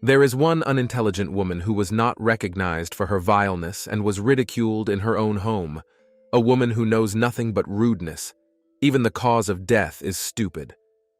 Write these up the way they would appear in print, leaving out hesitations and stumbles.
There is one unintelligent woman who was not recognized for her vileness and was ridiculed in her own home, a woman who knows nothing but rudeness. Even the cause of death is stupid,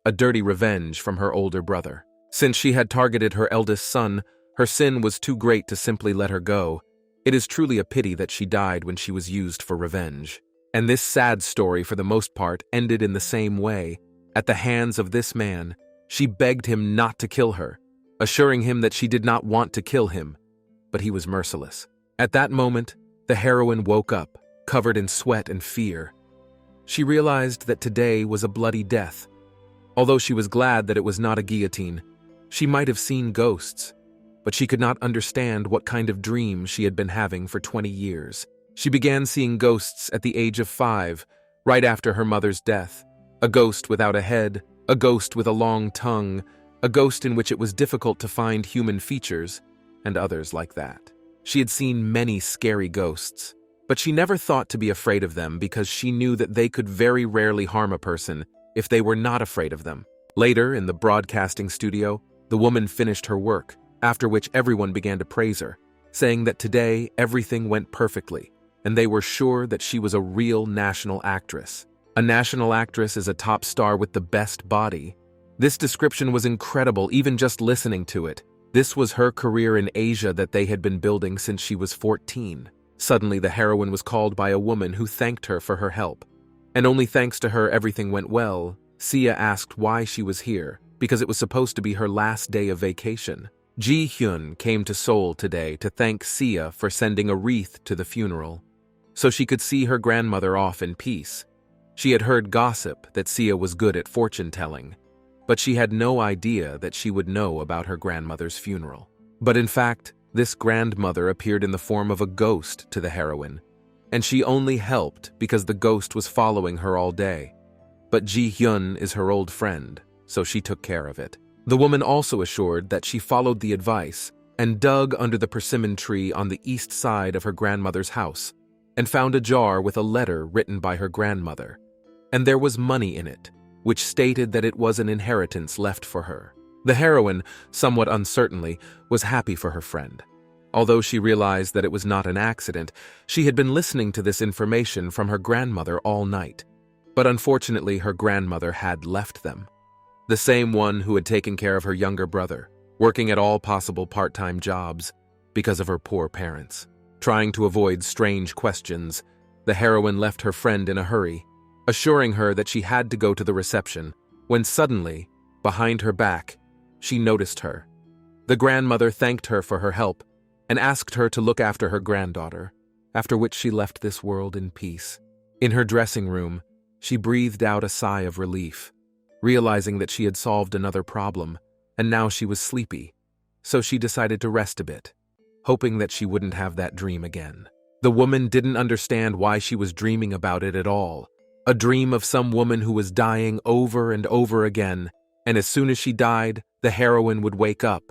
a dirty revenge from her older brother. Since she had targeted her eldest son, her sin was too great to simply let her go. It is truly a pity that she died when she was used for revenge. And this sad story, for the most part, ended in the same way. At the hands of this man, she begged him not to kill her, assuring him that she did not want to kill him, but he was merciless. At that moment, the heroine woke up, covered in sweat and fear. She realized that today was a bloody death. Although she was glad that it was not a guillotine, she might have seen ghosts, but she could not understand what kind of dream she had been having for 20 years. She began seeing ghosts at the age of 5, right after her mother's death. A ghost without a head, a ghost with a long tongue, a ghost in which it was difficult to find human features, and others like that. She had seen many scary ghosts, but she never thought to be afraid of them because she knew that they could very rarely harm a person if they were not afraid of them. Later, in the broadcasting studio, the woman finished her work, after which everyone began to praise her, saying that today everything went perfectly, and they were sure that she was a real national actress. A national actress is a top star with the best body. This description was incredible, even just listening to it. This was her career in Asia that they had been building since she was 14. Suddenly, the heroine was called by a woman who thanked her for her help. And only thanks to her everything went well. Sia asked why she was here, because it was supposed to be her last day of vacation. Ji Hyun came to Seoul today to thank Sia for sending a wreath to the funeral, so she could see her grandmother off in peace. She had heard gossip that Sia was good at fortune-telling, but she had no idea that she would know about her grandmother's funeral. But in fact, this grandmother appeared in the form of a ghost to the heroine, and she only helped because the ghost was following her all day. But Ji Hyun is her old friend, so she took care of it. The woman also assured that she followed the advice and dug under the persimmon tree on the east side of her grandmother's house and found a jar with a letter written by her grandmother. And there was money in it, which stated that it was an inheritance left for her. The heroine, somewhat uncertainly, was happy for her friend. Although she realized that it was not an accident, she had been listening to this information from her grandmother all night. But unfortunately, her grandmother had left them. The same one who had taken care of her younger brother, working at all possible part-time jobs because of her poor parents. Trying to avoid strange questions, the heroine left her friend in a hurry, assuring her that she had to go to the reception, when suddenly, behind her back, she noticed her. The grandmother thanked her for her help and asked her to look after her granddaughter, after which she left this world in peace. In her dressing room, she breathed out a sigh of relief, realizing that she had solved another problem, and now she was sleepy, so she decided to rest a bit, hoping that she wouldn't have that dream again. The woman didn't understand why she was dreaming about it at all. A dream of some woman who was dying over and over again, and as soon as she died, the heroine would wake up.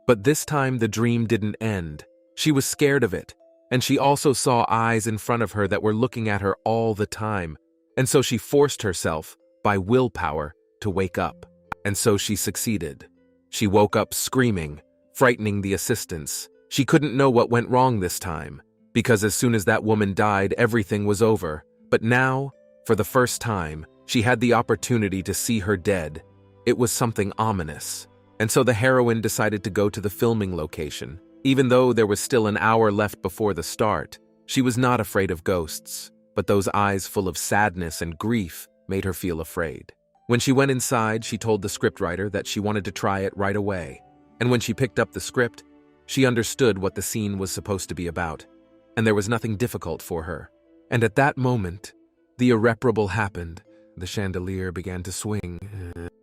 But this time the dream didn't end. She was scared of it, and she also saw eyes in front of her that were looking at her all the time, and so she forced herself, by willpower, to wake up. And so she succeeded. She woke up screaming, frightening the assistants. She couldn't know what went wrong this time, because as soon as that woman died, everything was over. But now, for the first time, she had the opportunity to see her dead. It was something ominous. And so the heroine decided to go to the filming location. Even though there was still an hour left before the start, she was not afraid of ghosts, but those eyes full of sadness and grief made her feel afraid. When she went inside, she told the scriptwriter that she wanted to try it right away. And when she picked up the script, she understood what the scene was supposed to be about, and there was nothing difficult for her. And at that moment, the irreparable happened. The chandelier began to swing,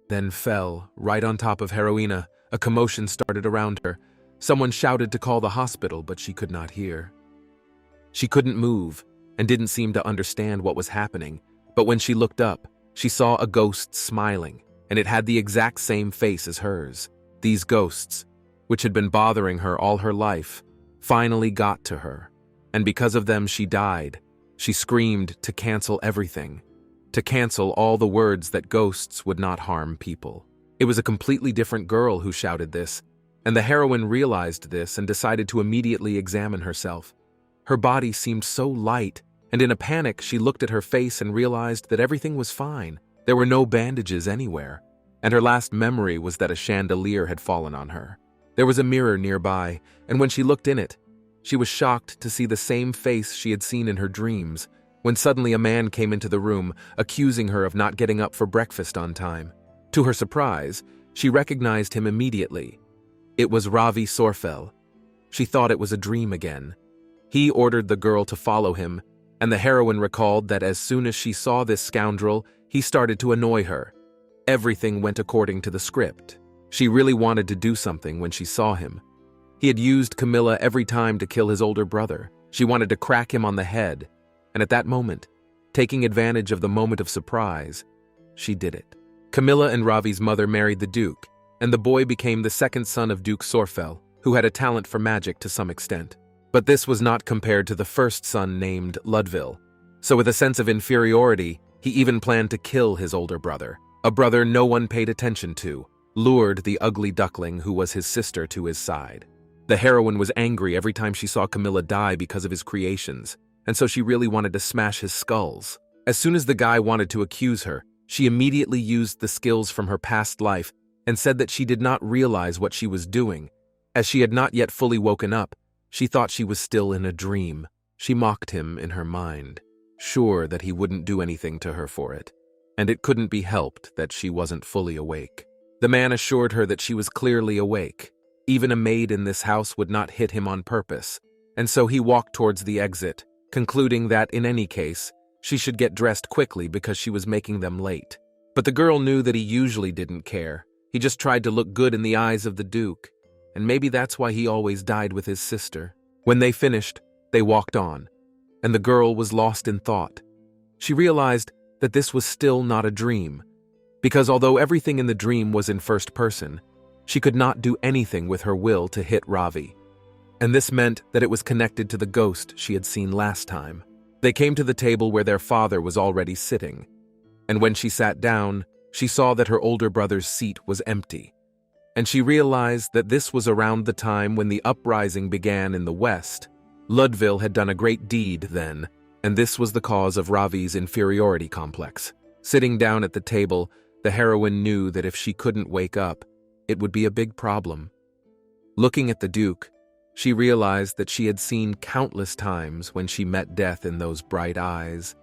then fell right on top of Heroina. A commotion started around her. Someone shouted to call the hospital, but she could not hear. She couldn't move and didn't seem to understand what was happening, but when she looked up, she saw a ghost smiling, and it had the exact same face as hers. These ghosts, which had been bothering her all her life, finally got to her, and because of them she died. She screamed to cancel everything, to cancel all the words that ghosts would not harm people. It was a completely different girl who shouted this, And the heroine realized this and decided to immediately examine herself. Her body seemed so light, and in a panic she looked at her face and realized that everything was fine. There were no bandages anywhere, and her last memory was that a chandelier had fallen on her. There was a mirror nearby, and when she looked in it, she was shocked to see the same face she had seen in her dreams, when suddenly a man came into the room, accusing her of not getting up for breakfast on time. To her surprise, she recognized him immediately. It was Ravi Sorfel. She thought it was a dream again. He ordered the girl to follow him, and the heroine recalled that as soon as she saw this scoundrel, he started to annoy her. Everything went according to the script. She really wanted to do something when she saw him. He had used Camilla every time to kill his older brother. She wanted to crack him on the head, and at that moment, taking advantage of the moment of surprise, she did it. Camilla and Ravi's mother married the Duke, and the boy became the second son of Duke Sorfel, who had a talent for magic to some extent. But this was not compared to the first son named Ludvil. So with a sense of inferiority, he even planned to kill his older brother, a brother no one paid attention to, lured the ugly duckling who was his sister to his side. The heroine was angry every time she saw Camilla die because of his creations, and so she really wanted to smash his skulls. As soon as the guy wanted to accuse her, she immediately used the skills from her past life and said that she did not realize what she was doing. As she had not yet fully woken up, she thought she was still in a dream. She mocked him in her mind, sure that he wouldn't do anything to her for it, and it couldn't be helped that she wasn't fully awake. The man assured her that she was clearly awake. Even a maid in this house would not hit him on purpose, and so he walked towards the exit, concluding that, in any case, she should get dressed quickly because she was making them late. But the girl knew that he usually didn't care. He just tried to look good in the eyes of the Duke, and maybe that's why he always died with his sister. When they finished, they walked on, and the girl was lost in thought. She realized that this was still not a dream, because although everything in the dream was in first person, she could not do anything with her will to hit Ravi. And this meant that it was connected to the ghost she had seen last time. They came to the table where their father was already sitting, and when she sat down, she saw that her older brother's seat was empty. And she realized that this was around the time when the uprising began in the West. Ludvil had done a great deed then, and this was the cause of Ravi's inferiority complex. Sitting down at the table, the heroine knew that if she couldn't wake up, it would be a big problem. Looking at the Duke, she realized that she had seen countless times when she met death in those bright eyes,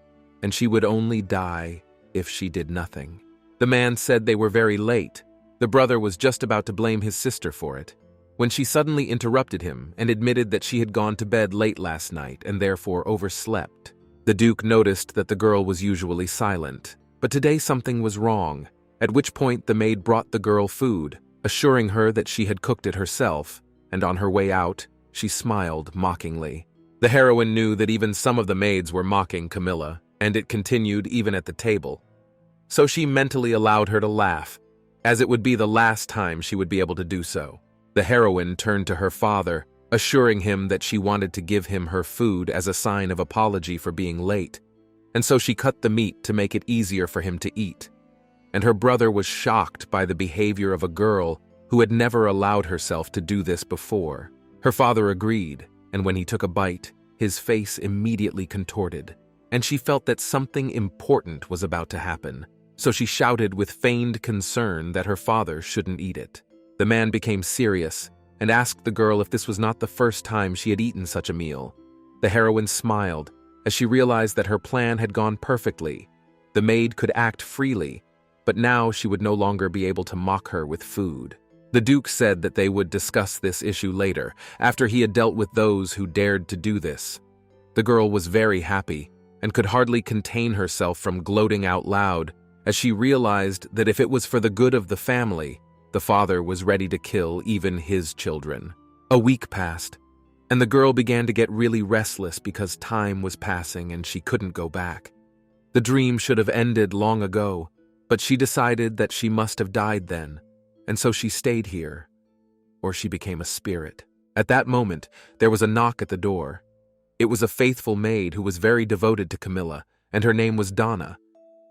and she would only die if she did nothing. The man said they were very late. The brother was just about to blame his sister for it, when she suddenly interrupted him and admitted that she had gone to bed late last night and therefore overslept. The Duke noticed that the girl was usually silent, but today something was wrong, at which point the maid brought the girl food, assuring her that she had cooked it herself, and on her way out, she smiled mockingly. The heroine knew that even some of the maids were mocking Camilla, and it continued even at the table. So she mentally allowed her to laugh, as it would be the last time she would be able to do so. The heroine turned to her father, assuring him that she wanted to give him her food as a sign of apology for being late, and so she cut the meat to make it easier for him to eat. And her brother was shocked by the behavior of a girl who had never allowed herself to do this before. Her father agreed, and when he took a bite, his face immediately contorted, and she felt that something important was about to happen. So she shouted with feigned concern that her father shouldn't eat it. The man became serious and asked the girl if this was not the first time she had eaten such a meal. The heroine smiled as she realized that her plan had gone perfectly. The maid could act freely, but now she would no longer be able to mock her with food. The Duke said that they would discuss this issue later, after he had dealt with those who dared to do this. The girl was very happy and could hardly contain herself from gloating out loud, as she realized that if it was for the good of the family, the father was ready to kill even his children. A week passed, and the girl began to get really restless because time was passing and she couldn't go back. The dream should have ended long ago, but she decided that she must have died then, and so she stayed here, or she became a spirit. At that moment, there was a knock at the door. It was a faithful maid who was very devoted to Camilla, and her name was Donna.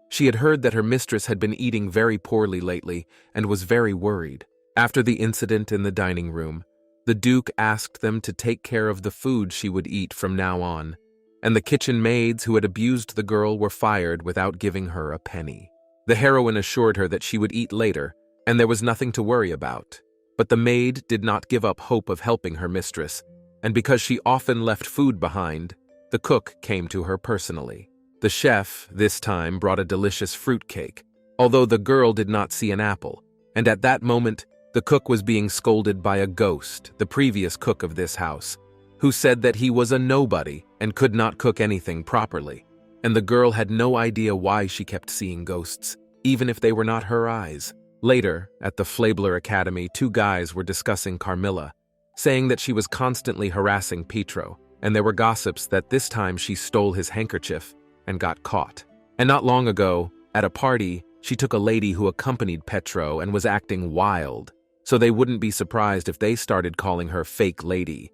She had heard that her mistress had been eating very poorly lately and was very worried. After the incident in the dining room, the Duke asked them to take care of the food she would eat from now on, and the kitchen maids who had abused the girl were fired without giving her a penny. The heroine assured her that she would eat later, and there was nothing to worry about. But the maid did not give up hope of helping her mistress, and because she often left food behind, the cook came to her personally. The chef, this time, brought a delicious fruit cake, although the girl did not see an apple, and at that moment, the cook was being scolded by a ghost, the previous cook of this house, who said that he was a nobody and could not cook anything properly, and the girl had no idea why she kept seeing ghosts, even if they were not her eyes. Later, at the Flabler Academy, two guys were discussing Carmilla, saying that she was constantly harassing Pietro, and there were gossips that this time she stole his handkerchief and got caught. And not long ago, at a party, she took a lady who accompanied Petro and was acting wild, so they wouldn't be surprised if they started calling her fake lady,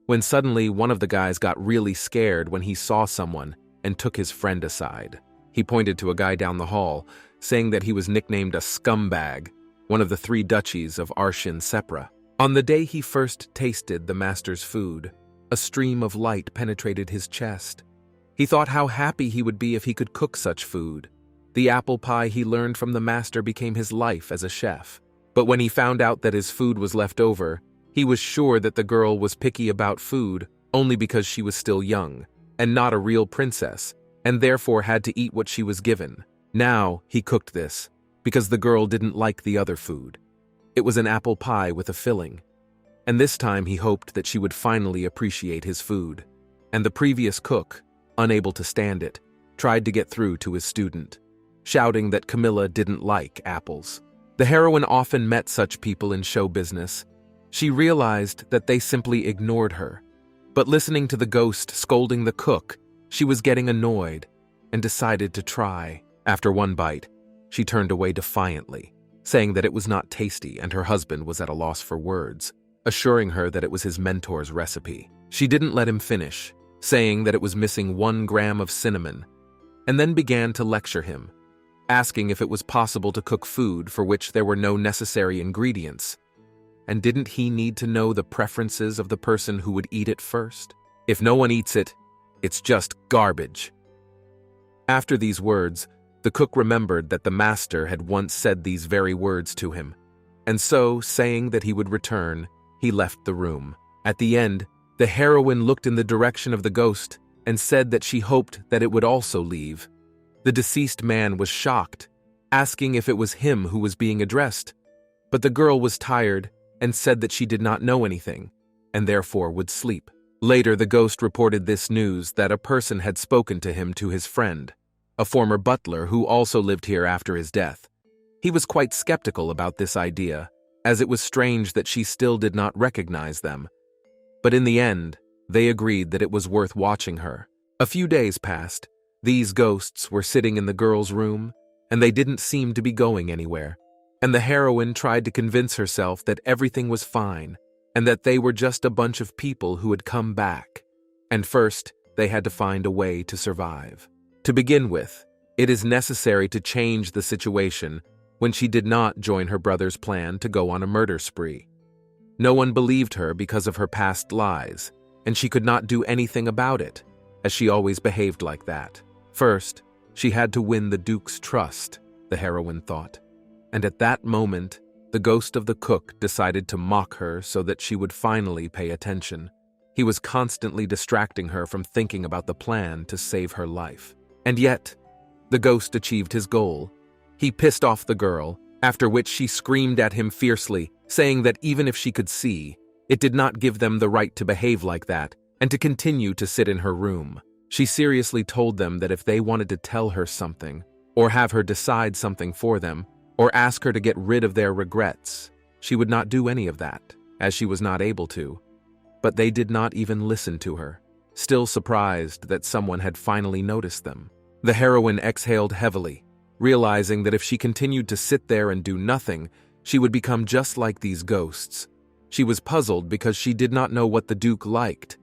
when suddenly one of the guys got really scared when he saw someone and took his friend aside. He pointed to a guy down the hall, saying that he was nicknamed a scumbag, one of the three duchies of Arshin Sepra. On the day he first tasted the master's food, a stream of light penetrated his chest. He thought how happy he would be if he could cook such food. The apple pie he learned from the master became his life as a chef. But when he found out that his food was left over, he was sure that the girl was picky about food only because she was still young, and not a real princess, and therefore had to eat what she was given. Now he cooked this, because the girl didn't like the other food. It was an apple pie with a filling, and this time he hoped that she would finally appreciate his food. And the previous cook, unable to stand it, tried to get through to his student, shouting that Camilla didn't like apples. The heroine often met such people in show business. She realized that they simply ignored her. But listening to the ghost scolding the cook, she was getting annoyed and decided to try. After one bite, she turned away defiantly, saying that it was not tasty and her husband was at a loss for words, assuring her that it was his mentor's recipe. She didn't let him finish, saying that it was missing 1 gram of cinnamon, and then began to lecture him, asking if it was possible to cook food for which there were no necessary ingredients. And didn't he need to know the preferences of the person who would eat it first? If no one eats it, it's just garbage. After these words, the cook remembered that the master had once said these very words to him, and so, saying that he would return, he left the room. At the end, the heroine looked in the direction of the ghost and said that she hoped that it would also leave. The deceased man was shocked, asking if it was him who was being addressed, but the girl was tired and said that she did not know anything, and therefore would sleep. Later, the ghost reported this news that a person had spoken to him to his friend, a former butler who also lived here after his death. He was quite skeptical about this idea, as it was strange that she still did not recognize them. But in the end, they agreed that it was worth watching her. A few days passed. These ghosts were sitting in the girl's room, and they didn't seem to be going anywhere. And the heroine tried to convince herself that everything was fine, and that they were just a bunch of people who had come back. And first, they had to find a way to survive. To begin with, it is necessary to change the situation when she did not join her brother's plan to go on a murder spree. No one believed her because of her past lies, and she could not do anything about it, as she always behaved like that. First, she had to win the Duke's trust, the heroine thought. And at that moment, the ghost of the cook decided to mock her so that she would finally pay attention. He was constantly distracting her from thinking about the plan to save her life. And yet, the ghost achieved his goal. He pissed off the girl, after which she screamed at him fiercely, saying that even if she could see, it did not give them the right to behave like that and to continue to sit in her room. She seriously told them that if they wanted to tell her something, or have her decide something for them, or ask her to get rid of their regrets, she would not do any of that, as she was not able to. But they did not even listen to her, still surprised that someone had finally noticed them. The heroine exhaled heavily, realizing that if she continued to sit there and do nothing, she would become just like these ghosts. She was puzzled because she did not know what the Duke liked.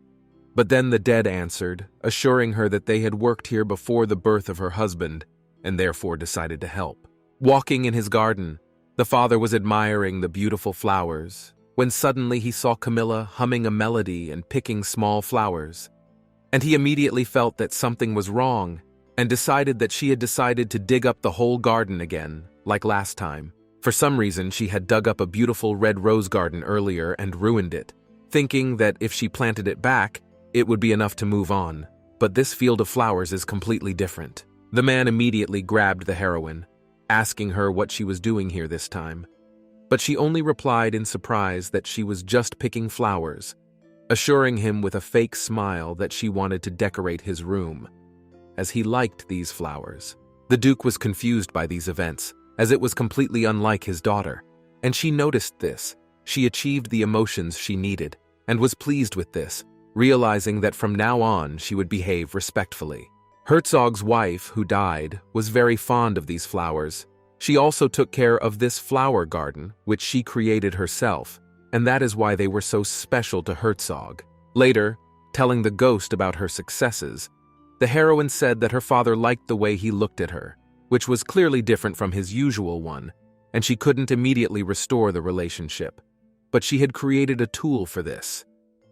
But then the dead answered, assuring her that they had worked here before the birth of her husband, and therefore decided to help. Walking in his garden, The father was admiring the beautiful flowers, when suddenly he saw Camilla humming a melody and picking small flowers. And he immediately felt that something was wrong, and decided that she had decided to dig up the whole garden again, like last time. For some reason, she had dug up a beautiful red rose garden earlier and ruined it, thinking that if she planted it back, it would be enough to move on. But this field of flowers is completely different. The man immediately grabbed the heroine, asking her what she was doing here this time. But she only replied in surprise that she was just picking flowers, assuring him with a fake smile that she wanted to decorate his room, as he liked these flowers. The Duke was confused by these events, as it was completely unlike his daughter, and she noticed this. She achieved the emotions she needed, and was pleased with this, realizing that from now on she would behave respectfully. Herzog's wife, who died, was very fond of these flowers. She also took care of this flower garden, which she created herself, and that is why they were so special to Herzog. Later, telling the ghost about her successes, the heroine said that her father liked the way he looked at her, which was clearly different from his usual one, and she couldn't immediately restore the relationship. But she had created a tool for this,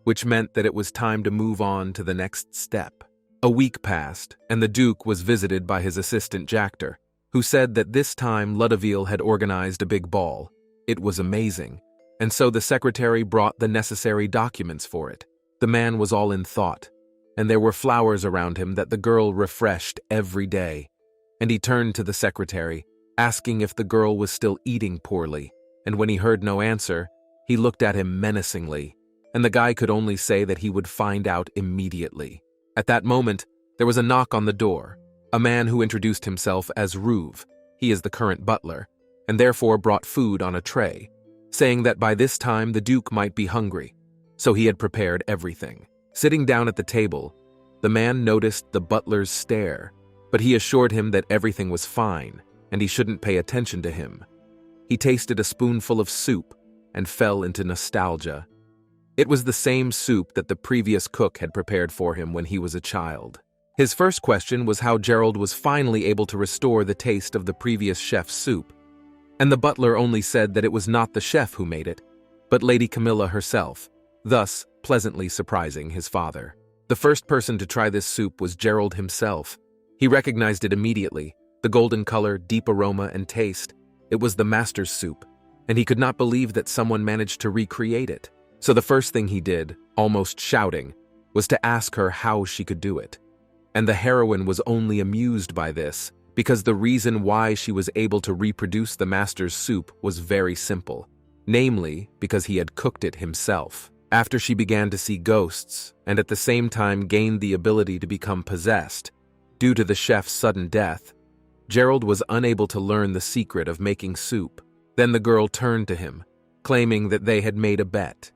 which meant that it was time to move on to the next step. A week passed, and the Duke was visited by his assistant Jactor, who said that this time Ludovic had organized a big ball. It was amazing, and so the secretary brought the necessary documents for it. The man was all in thought, and there were flowers around him that the girl refreshed every day. And he turned to the secretary, asking if the girl was still eating poorly, and when he heard no answer, he looked at him menacingly, and the guy could only say that he would find out immediately. At that moment, there was a knock on the door. A man who introduced himself as Rouve, he is the current butler, and therefore brought food on a tray, saying that by this time the Duke might be hungry, so he had prepared everything. Sitting down at the table, the man noticed the butler's stare, but he assured him that everything was fine, and he shouldn't pay attention to him. He tasted a spoonful of soup and fell into nostalgia. It was the same soup that the previous cook had prepared for him when he was a child. His first question was how Gerald was finally able to restore the taste of the previous chef's soup, and the butler only said that it was not the chef who made it, but Lady Camilla herself, thus pleasantly surprising his father. The first person to try this soup was Gerald himself. He recognized it immediately, the golden color, deep aroma, and taste. It was the master's soup, and he could not believe that someone managed to recreate it. So the first thing he did, almost shouting, was to ask her how she could do it. And the heroine was only amused by this, because the reason why she was able to reproduce the master's soup was very simple, namely because he had cooked it himself. After she began to see ghosts, and at the same time gained the ability to become possessed, due to the chef's sudden death, Gerald was unable to learn the secret of making soup. Then the girl turned to him, claiming that they had made a bet.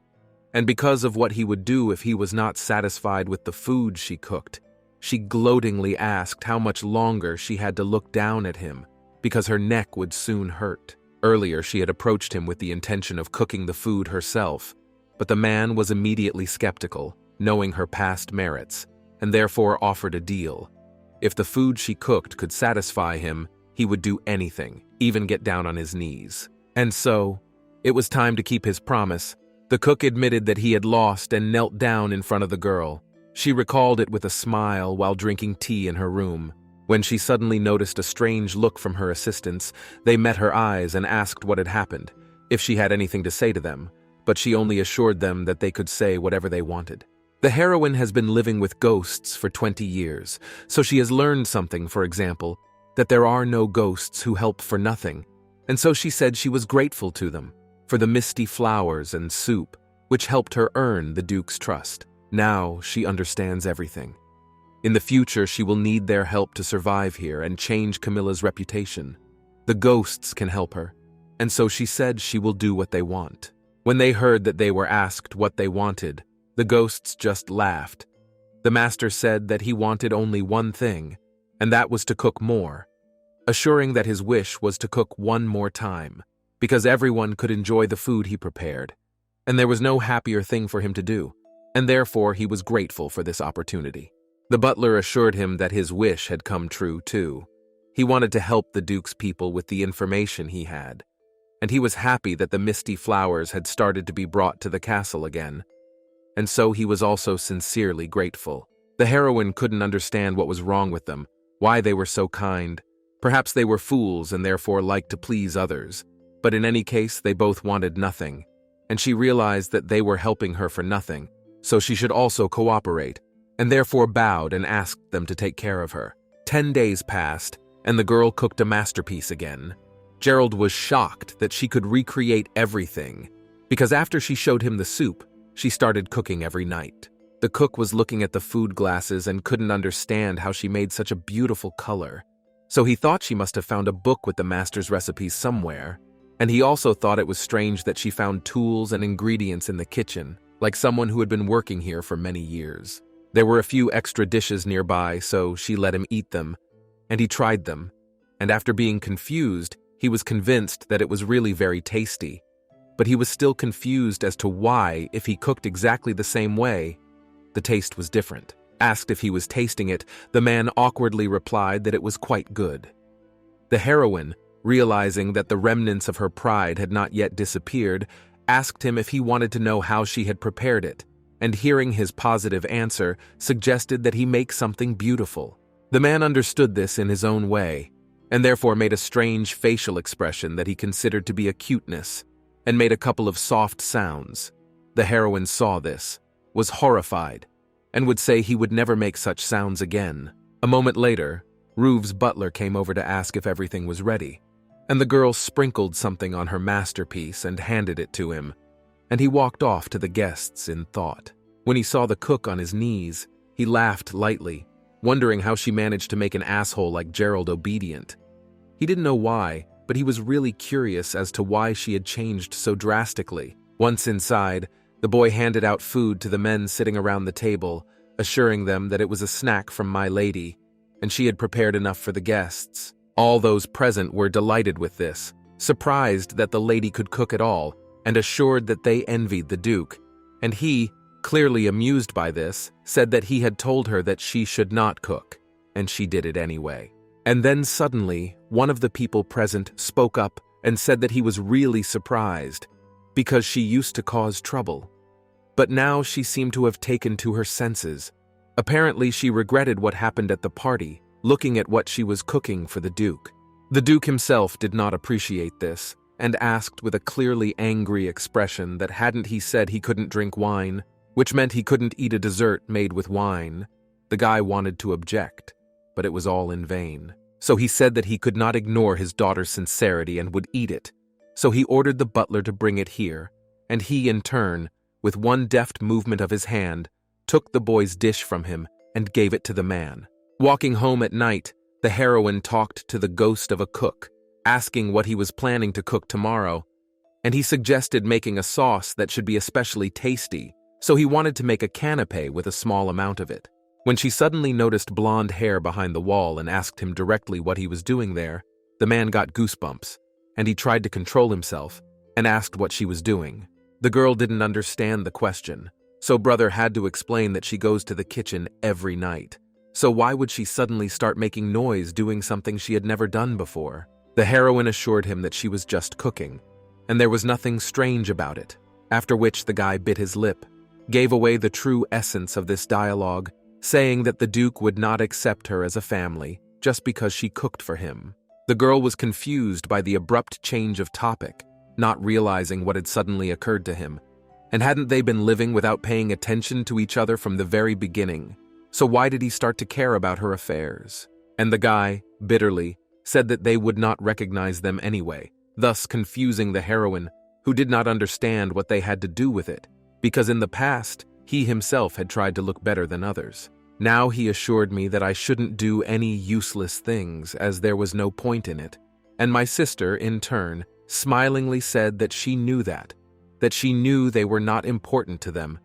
And because of what he would do if he was not satisfied with the food she cooked, she gloatingly asked how much longer she had to look down at him, because her neck would soon hurt. Earlier, she had approached him with the intention of cooking the food herself, but the man was immediately skeptical, knowing her past merits, and therefore offered a deal. If the food she cooked could satisfy him, he would do anything, even get down on his knees. And so, it was time to keep his promise. The cook admitted that he had lost and knelt down in front of the girl. She recalled it with a smile while drinking tea in her room. When she suddenly noticed a strange look from her assistants, they met her eyes and asked what had happened, if she had anything to say to them, but she only assured them that they could say whatever they wanted. The heroine has been living with ghosts for 20 years, so she has learned something, for example, that there are no ghosts who help for nothing, and so she said she was grateful to them for the misty flowers and soup, which helped her earn the Duke's trust. Now she understands everything. In the future, she will need their help to survive here and change Camilla's reputation. The ghosts can help her, and so she said she will do what they want. When they heard that they were asked what they wanted, the ghosts just laughed. The master said that he wanted only one thing, and that was to cook more, assuring that his wish was to cook one more time, because everyone could enjoy the food he prepared, and there was no happier thing for him to do, and therefore he was grateful for this opportunity. The butler assured him that his wish had come true too. He wanted to help the Duke's people with the information he had, and he was happy that the misty flowers had started to be brought to the castle again. And so he was also sincerely grateful. The heroine couldn't understand what was wrong with them, why they were so kind. Perhaps they were fools and therefore liked to please others. But in any case, they both wanted nothing, and she realized that they were helping her for nothing, so she should also cooperate, and therefore bowed and asked them to take care of her. 10 days passed, and the girl cooked a masterpiece again. Gerald was shocked that she could recreate everything, because after she showed him the soup, she started cooking every night. The cook was looking at the food glasses and couldn't understand how she made such a beautiful color. So he thought she must have found a book with the master's recipes somewhere. And he also thought it was strange that she found tools and ingredients in the kitchen, like someone who had been working here for many years. There were a few extra dishes nearby, so she let him eat them, and he tried them. And after being confused, he was convinced that it was really very tasty. But he was still confused as to why, if he cooked exactly the same way, the taste was different. Asked if he was tasting it, the man awkwardly replied that it was quite good. The heroine, realizing that the remnants of her pride had not yet disappeared, asked him if he wanted to know how she had prepared it, and hearing his positive answer, suggested that he make something beautiful. The man understood this in his own way, and therefore made a strange facial expression that he considered to be a cuteness, and made a couple of soft sounds. The heroine saw this, was horrified, and would say he would never make such sounds again. A moment later, Ruve's butler came over to ask if everything was ready, and the girl sprinkled something on her masterpiece and handed it to him, and he walked off to the guests in thought. When he saw the cook on his knees, he laughed lightly, wondering how she managed to make an asshole like Gerald obedient. He didn't know why, but he was really curious as to why she had changed so drastically. Once inside, the boy handed out food to the men sitting around the table, assuring them that it was a snack from my lady, and she had prepared enough for the guests. All those present were delighted with this, surprised that the lady could cook at all, and assured that they envied the Duke. And he, clearly amused by this, said that he had told her that she should not cook, and she did it anyway. And then suddenly, one of the people present spoke up and said that he was really surprised, because she used to cause trouble. But now she seemed to have taken to her senses. Apparently she regretted what happened at the party, looking at what she was cooking for the Duke. The Duke himself did not appreciate this, and asked with a clearly angry expression that hadn't he said he couldn't drink wine, which meant he couldn't eat a dessert made with wine. The guy wanted to object, but it was all in vain. So he said that he could not ignore his daughter's sincerity and would eat it. So he ordered the butler to bring it here, and he, in turn, with one deft movement of his hand, took the boy's dish from him and gave it to the man. Walking home at night, the heroine talked to the ghost of a cook, asking what he was planning to cook tomorrow, and he suggested making a sauce that should be especially tasty, so he wanted to make a canapé with a small amount of it. When she suddenly noticed blonde hair behind the wall and asked him directly what he was doing there, the man got goosebumps, and he tried to control himself and asked what she was doing. The girl didn't understand the question, so brother had to explain that she goes to the kitchen every night. So why would she suddenly start making noise doing something she had never done before? The heroine assured him that she was just cooking, and there was nothing strange about it, after which the guy bit his lip, gave away the true essence of this dialogue, saying that the Duke would not accept her as a family just because she cooked for him. The girl was confused by the abrupt change of topic, not realizing what had suddenly occurred to him. And hadn't they been living without paying attention to each other from the very beginning? So why did he start to care about her affairs? And the guy, bitterly, said that they would not recognize them anyway, thus confusing the heroine, who did not understand what they had to do with it, because in the past, he himself had tried to look better than others. Now he assured me that I shouldn't do any useless things as there was no point in it, and my sister, in turn, smilingly said that she knew that she knew they were not important to them,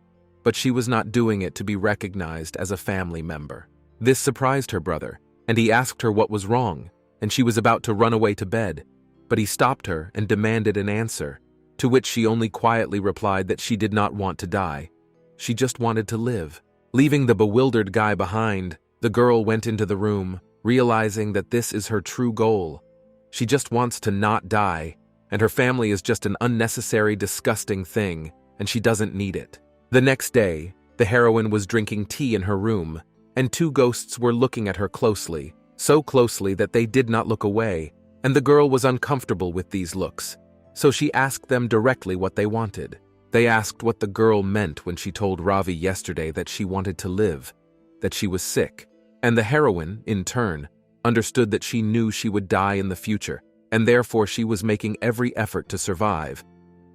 but she was not doing it to be recognized as a family member. This surprised her brother, and he asked her what was wrong, and she was about to run away to bed, but he stopped her and demanded an answer, to which she only quietly replied that she did not want to die. She just wanted to live. Leaving the bewildered guy behind, the girl went into the room, realizing that this is her true goal. She just wants to not die, and her family is just an unnecessary, disgusting thing, and she doesn't need it. The next day, the heroine was drinking tea in her room, and two ghosts were looking at her closely, so closely that they did not look away, and the girl was uncomfortable with these looks, so she asked them directly what they wanted. They asked what the girl meant when she told Ravi yesterday that she wanted to live, that she was sick, and the heroine, in turn, understood that she knew she would die in the future, and therefore she was making every effort to survive.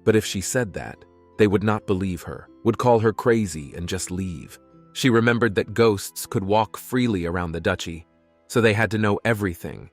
But if she said that, they would not believe her, would call her crazy and just leave. She remembered that ghosts could walk freely around the duchy, so they had to know everything.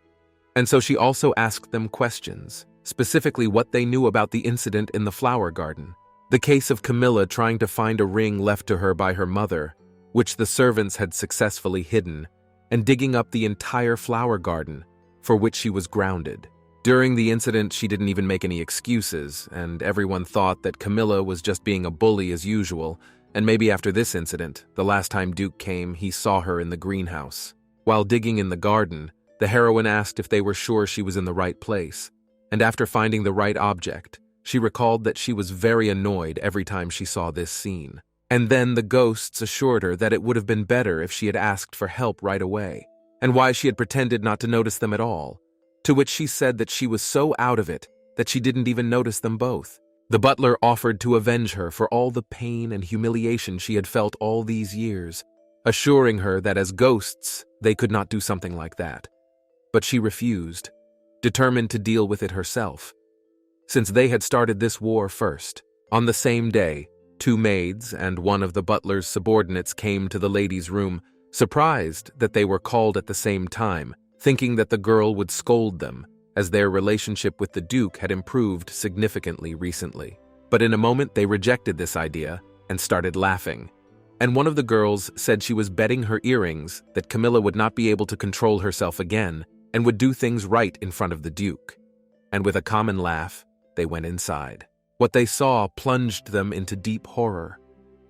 And so she also asked them questions, specifically what they knew about the incident in the flower garden, the case of Camilla trying to find a ring left to her by her mother, which the servants had successfully hidden, and digging up the entire flower garden, for which she was grounded. During the incident, she didn't even make any excuses, and everyone thought that Camilla was just being a bully as usual, and maybe after this incident, the last time Duke came, he saw her in the greenhouse. While digging in the garden, the heroine asked if they were sure she was in the right place, and after finding the right object, she recalled that she was very annoyed every time she saw this scene. And then the ghosts assured her that it would have been better if she had asked for help right away, and why she had pretended not to notice them at all, to which she said that she was so out of it that she didn't even notice them both. The butler offered to avenge her for all the pain and humiliation she had felt all these years, assuring her that as ghosts, they could not do something like that. But she refused, determined to deal with it herself, since they had started this war first. On the same day, two maids and one of the butler's subordinates came to the lady's room, surprised that they were called at the same time, thinking that the girl would scold them, as their relationship with the Duke had improved significantly recently. But in a moment they rejected this idea and started laughing. And one of the girls said she was betting her earrings that Camilla would not be able to control herself again and would do things right in front of the Duke. And with a common laugh, they went inside. What they saw plunged them into deep horror.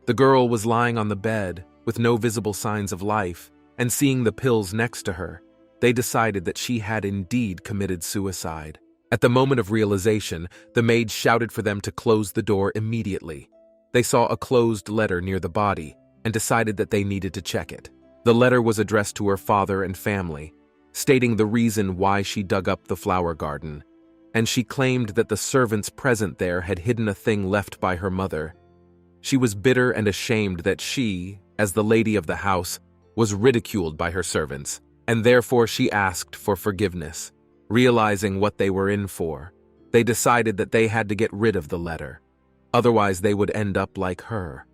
The girl was lying on the bed with no visible signs of life, and seeing the pills next to her, they decided that she had indeed committed suicide. At the moment of realization, the maid shouted for them to close the door immediately. They saw a closed letter near the body and decided that they needed to check it. The letter was addressed to her father and family, stating the reason why she dug up the flower garden, and she claimed that the servants present there had hidden a thing left by her mother. She was bitter and ashamed that she, as the lady of the house, was ridiculed by her servants, and therefore she asked for forgiveness. Realizing what they were in for, they decided that they had to get rid of the letter. Otherwise they would end up like her.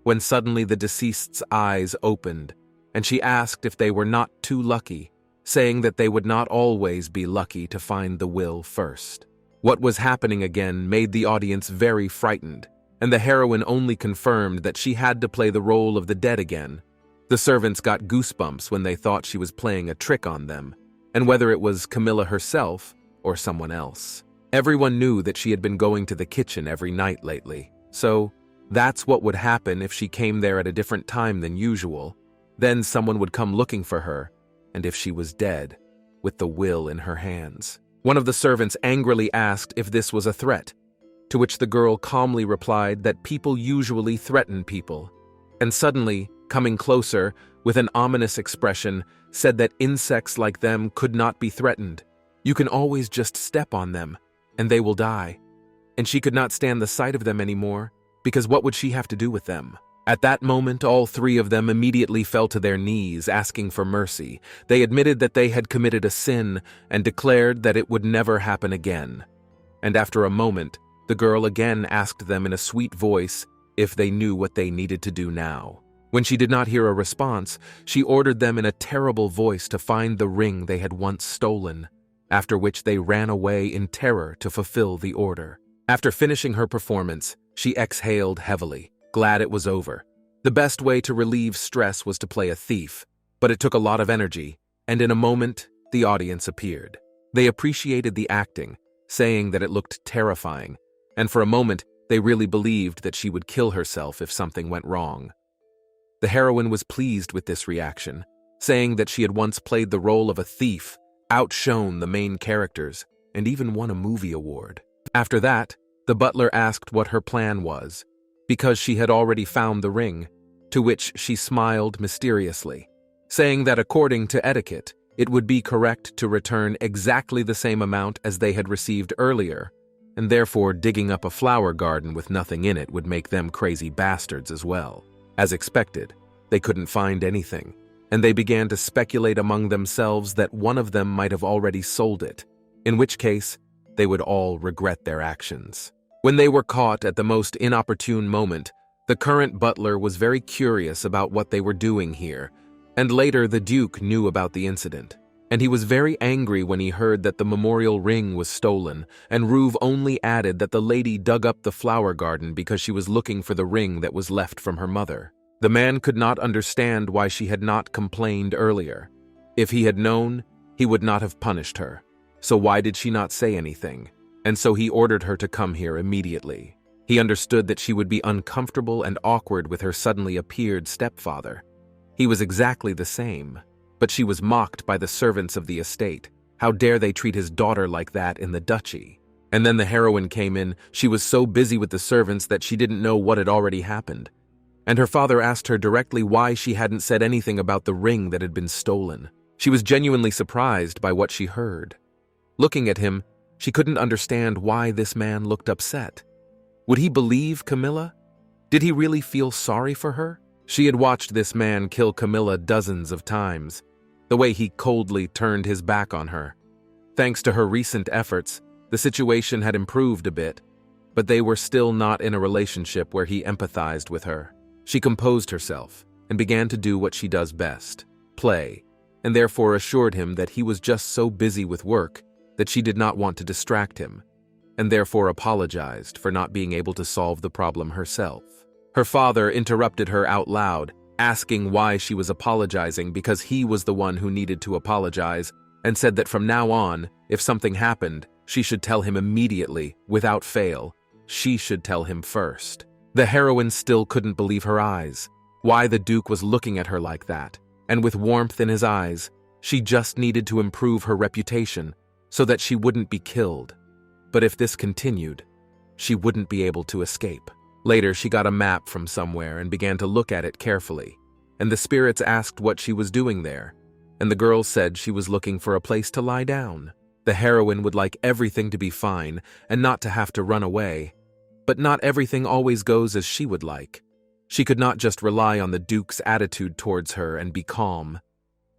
When suddenly the deceased's eyes opened, and she asked if they were not too lucky, saying that they would not always be lucky to find the will first. What was happening again made the audience very frightened, and the heroine only confirmed that she had to play the role of the dead again. The servants got goosebumps when they thought she was playing a trick on them, and whether it was Camilla herself or someone else. Everyone knew that she had been going to the kitchen every night lately, so that's what would happen if she came there at a different time than usual. Then someone would come looking for her, and if she was dead, with the will in her hands. One of the servants angrily asked if this was a threat, to which the girl calmly replied that people usually threaten people, and suddenly, coming closer, with an ominous expression, said that insects like them could not be threatened. You can always just step on them, and they will die. And she could not stand the sight of them anymore, because what would she have to do with them? At that moment, all three of them immediately fell to their knees, asking for mercy. They admitted that they had committed a sin and declared that it would never happen again. And after a moment, the girl again asked them in a sweet voice if they knew what they needed to do now. When she did not hear a response, she ordered them in a terrible voice to find the ring they had once stolen, after which they ran away in terror to fulfill the order. After finishing her performance, she exhaled heavily, glad it was over. The best way to relieve stress was to play a thief, but it took a lot of energy, and in a moment, the audience appeared. They appreciated the acting, saying that it looked terrifying, and for a moment, they really believed that she would kill herself if something went wrong. The heroine was pleased with this reaction, saying that she had once played the role of a thief, outshone the main characters, and even won a movie award. After that, the butler asked what her plan was, because she had already found the ring, to which she smiled mysteriously, saying that according to etiquette, it would be correct to return exactly the same amount as they had received earlier, and therefore digging up a flower garden with nothing in it would make them crazy bastards as well. As expected, they couldn't find anything, and they began to speculate among themselves that one of them might have already sold it, in which case they would all regret their actions. When they were caught at the most inopportune moment, the current butler was very curious about what they were doing here, and later the Duke knew about the incident, and he was very angry when he heard that the memorial ring was stolen, and Ruve only added that the lady dug up the flower garden because she was looking for the ring that was left from her mother. The man could not understand why she had not complained earlier. If he had known, he would not have punished her. So why did she not say anything? And so he ordered her to come here immediately. He understood that she would be uncomfortable and awkward with her suddenly appeared stepfather. He was exactly the same, but she was mocked by the servants of the estate. How dare they treat his daughter like that in the duchy? And then the heroine came in. She was so busy with the servants that she didn't know what had already happened. And her father asked her directly why she hadn't said anything about the ring that had been stolen. She was genuinely surprised by what she heard. Looking at him, she couldn't understand why this man looked upset. Would he believe Camilla? Did he really feel sorry for her? She had watched this man kill Camilla dozens of times, the way he coldly turned his back on her. Thanks to her recent efforts, the situation had improved a bit, but they were still not in a relationship where he empathized with her. She composed herself and began to do what she does best, play, and therefore assured him that he was just so busy with work that she did not want to distract him, and therefore apologized for not being able to solve the problem herself. Her father interrupted her out loud, asking why she was apologizing because he was the one who needed to apologize, and said that from now on, if something happened, she should tell him immediately, without fail. She should tell him first. The heroine still couldn't believe her eyes. Why the Duke was looking at her like that, and with warmth in his eyes. She just needed to improve her reputation so that she wouldn't be killed. But if this continued, she wouldn't be able to escape. Later, she got a map from somewhere and began to look at it carefully, and the spirits asked what she was doing there, and the girl said she was looking for a place to lie down. The heroine would like everything to be fine and not to have to run away, but not everything always goes as she would like. She could not just rely on the Duke's attitude towards her and be calm.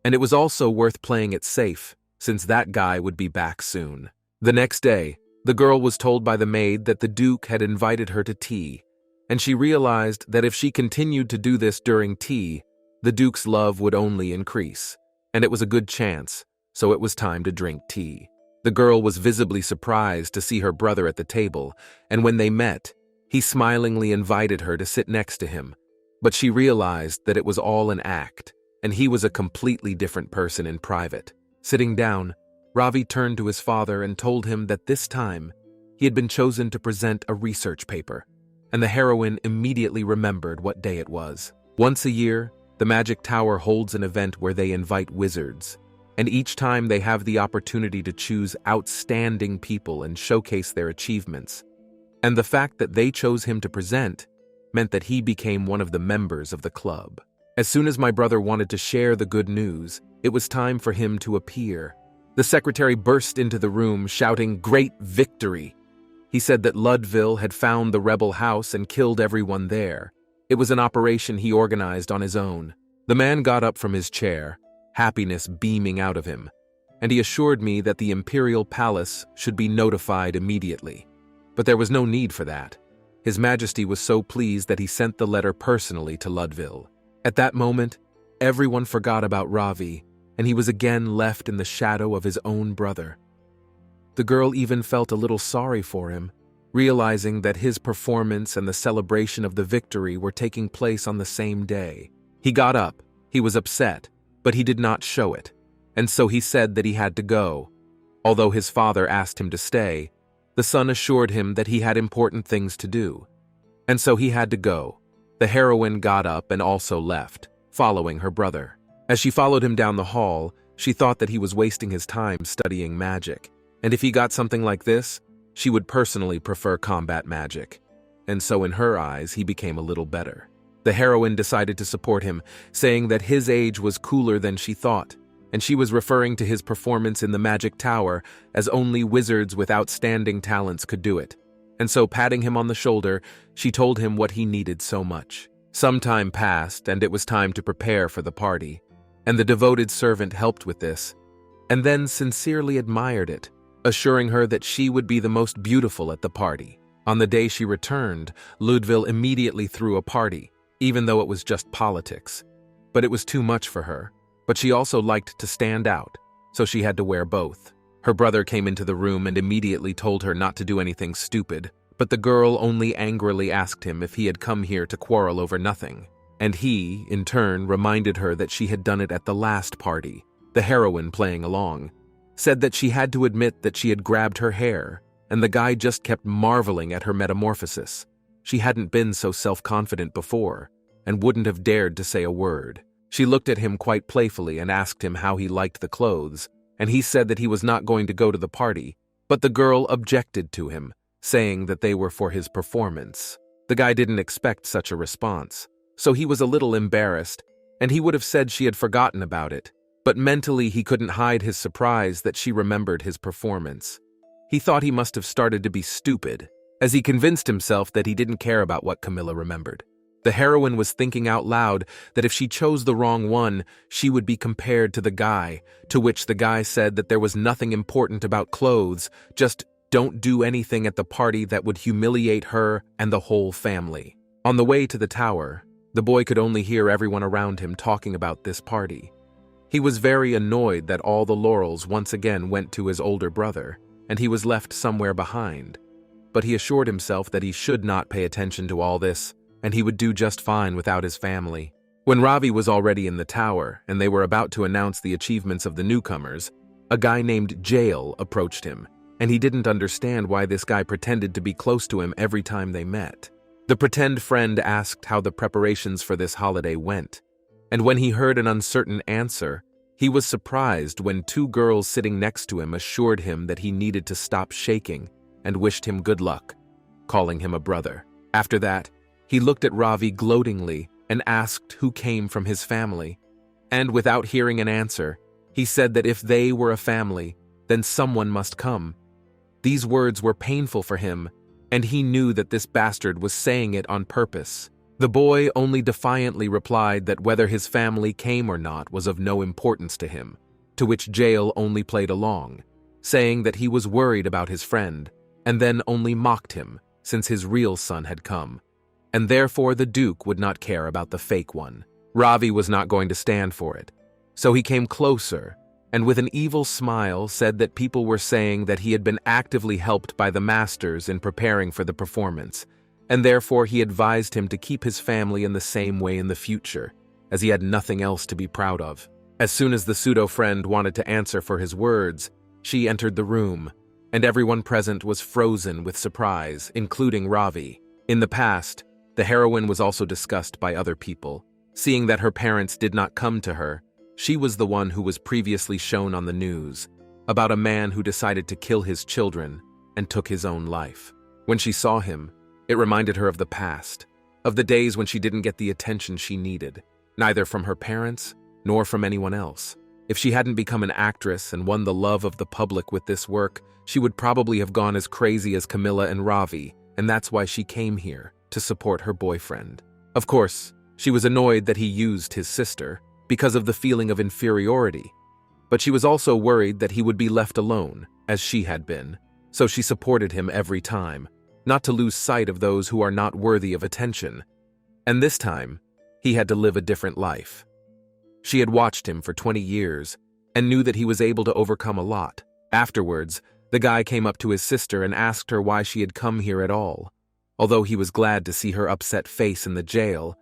And it was also worth playing it safe, since that guy would be back soon. The next day, the girl was told by the maid that the Duke had invited her to tea, and she realized that if she continued to do this during tea, the Duke's love would only increase, and it was a good chance, so it was time to drink tea. The girl was visibly surprised to see her brother at the table, and when they met, he smilingly invited her to sit next to him, but she realized that it was all an act, and he was a completely different person in private. Sitting down, Ravi turned to his father and told him that this time he had been chosen to present a research paper, and the heroine immediately remembered what day it was. Once a year, the Magic Tower holds an event where they invite wizards, and each time they have the opportunity to choose outstanding people and showcase their achievements. And the fact that they chose him to present meant that he became one of the members of the club. As soon as my brother wanted to share the good news, it was time for him to appear. The secretary burst into the room, shouting, "Great victory!" He said that Ludville had found the rebel house and killed everyone there. It was an operation he organized on his own. The man got up from his chair, happiness beaming out of him, and he assured me that the Imperial Palace should be notified immediately. But there was no need for that. His Majesty was so pleased that he sent the letter personally to Ludville. At that moment, everyone forgot about Ravi, and he was again left in the shadow of his own brother. The girl even felt a little sorry for him, realizing that his performance and the celebration of the victory were taking place on the same day. He got up, he was upset, but he did not show it, and so he said that he had to go. Although his father asked him to stay, the son assured him that he had important things to do, and so he had to go. The heroine got up and also left, following her brother. As she followed him down the hall, she thought that he was wasting his time studying magic, and if he got something like this, she would personally prefer combat magic, and so in her eyes he became a little better. The heroine decided to support him, saying that his age was cooler than she thought, and she was referring to his performance in the magic tower as only wizards with outstanding talents could do it. And so, patting him on the shoulder, she told him what he needed so much. Some time passed, and it was time to prepare for the party, and the devoted servant helped with this, and then sincerely admired it, assuring her that she would be the most beautiful at the party. On the day she returned, Ludwig immediately threw a party, even though it was just politics. But it was too much for her. But she also liked to stand out, so she had to wear both. Her brother came into the room and immediately told her not to do anything stupid, but the girl only angrily asked him if he had come here to quarrel over nothing. And he, in turn, reminded her that she had done it at the last party, the heroine playing along, said that she had to admit that she had grabbed her hair, and the guy just kept marveling at her metamorphosis. She hadn't been so self-confident before, and wouldn't have dared to say a word. She looked at him quite playfully and asked him how he liked the clothes, and he said that he was not going to go to the party, but the girl objected to him, saying that they were for his performance. The guy didn't expect such a response, so he was a little embarrassed, and he would have said she had forgotten about it, but mentally he couldn't hide his surprise that she remembered his performance. He thought he must have started to be stupid, as he convinced himself that he didn't care about what Camilla remembered. The heroine was thinking out loud that if she chose the wrong one, she would be compared to the guy, to which the guy said that there was nothing important about clothes, just don't do anything at the party that would humiliate her and the whole family. On the way to the tower, the boy could only hear everyone around him talking about this party. He was very annoyed that all the laurels once again went to his older brother, and he was left somewhere behind. But he assured himself that he should not pay attention to all this, and he would do just fine without his family. When Ravi was already in the tower and they were about to announce the achievements of the newcomers, a guy named Jael approached him, and he didn't understand why this guy pretended to be close to him every time they met. The pretend friend asked how the preparations for this holiday went, and when he heard an uncertain answer, he was surprised when two girls sitting next to him assured him that he needed to stop shaking and wished him good luck, calling him a brother. After that, he looked at Ravi gloatingly and asked who came from his family. And without hearing an answer, he said that if they were a family, then someone must come. These words were painful for him, and he knew that this bastard was saying it on purpose. The boy only defiantly replied that whether his family came or not was of no importance to him, to which Jael only played along, saying that he was worried about his friend, and then only mocked him since his real son had come, and therefore the Duke would not care about the fake one. Ravi was not going to stand for it, so he came closer and with an evil smile said that people were saying that he had been actively helped by the masters in preparing for the performance, and therefore he advised him to keep his family in the same way in the future, as he had nothing else to be proud of. As soon as the pseudo-friend wanted to answer for his words, she entered the room, and everyone present was frozen with surprise, including Ravi. In the past, the heroine was also discussed by other people. Seeing that her parents did not come to her, she was the one who was previously shown on the news, about a man who decided to kill his children and took his own life. When she saw him, it reminded her of the past, of the days when she didn't get the attention she needed, neither from her parents nor from anyone else. If she hadn't become an actress and won the love of the public with this work, she would probably have gone as crazy as Camilla and Ravi, and that's why she came here, to support her boyfriend. Of course, she was annoyed that he used his sister, because of the feeling of inferiority, but she was also worried that he would be left alone, as she had been, so she supported him every time, not to lose sight of those who are not worthy of attention. And this time, he had to live a different life. She had watched him for 20 years, and knew that he was able to overcome a lot. Afterwards, the guy came up to his sister and asked her why she had come here at all. Although he was glad to see her upset face in the jail,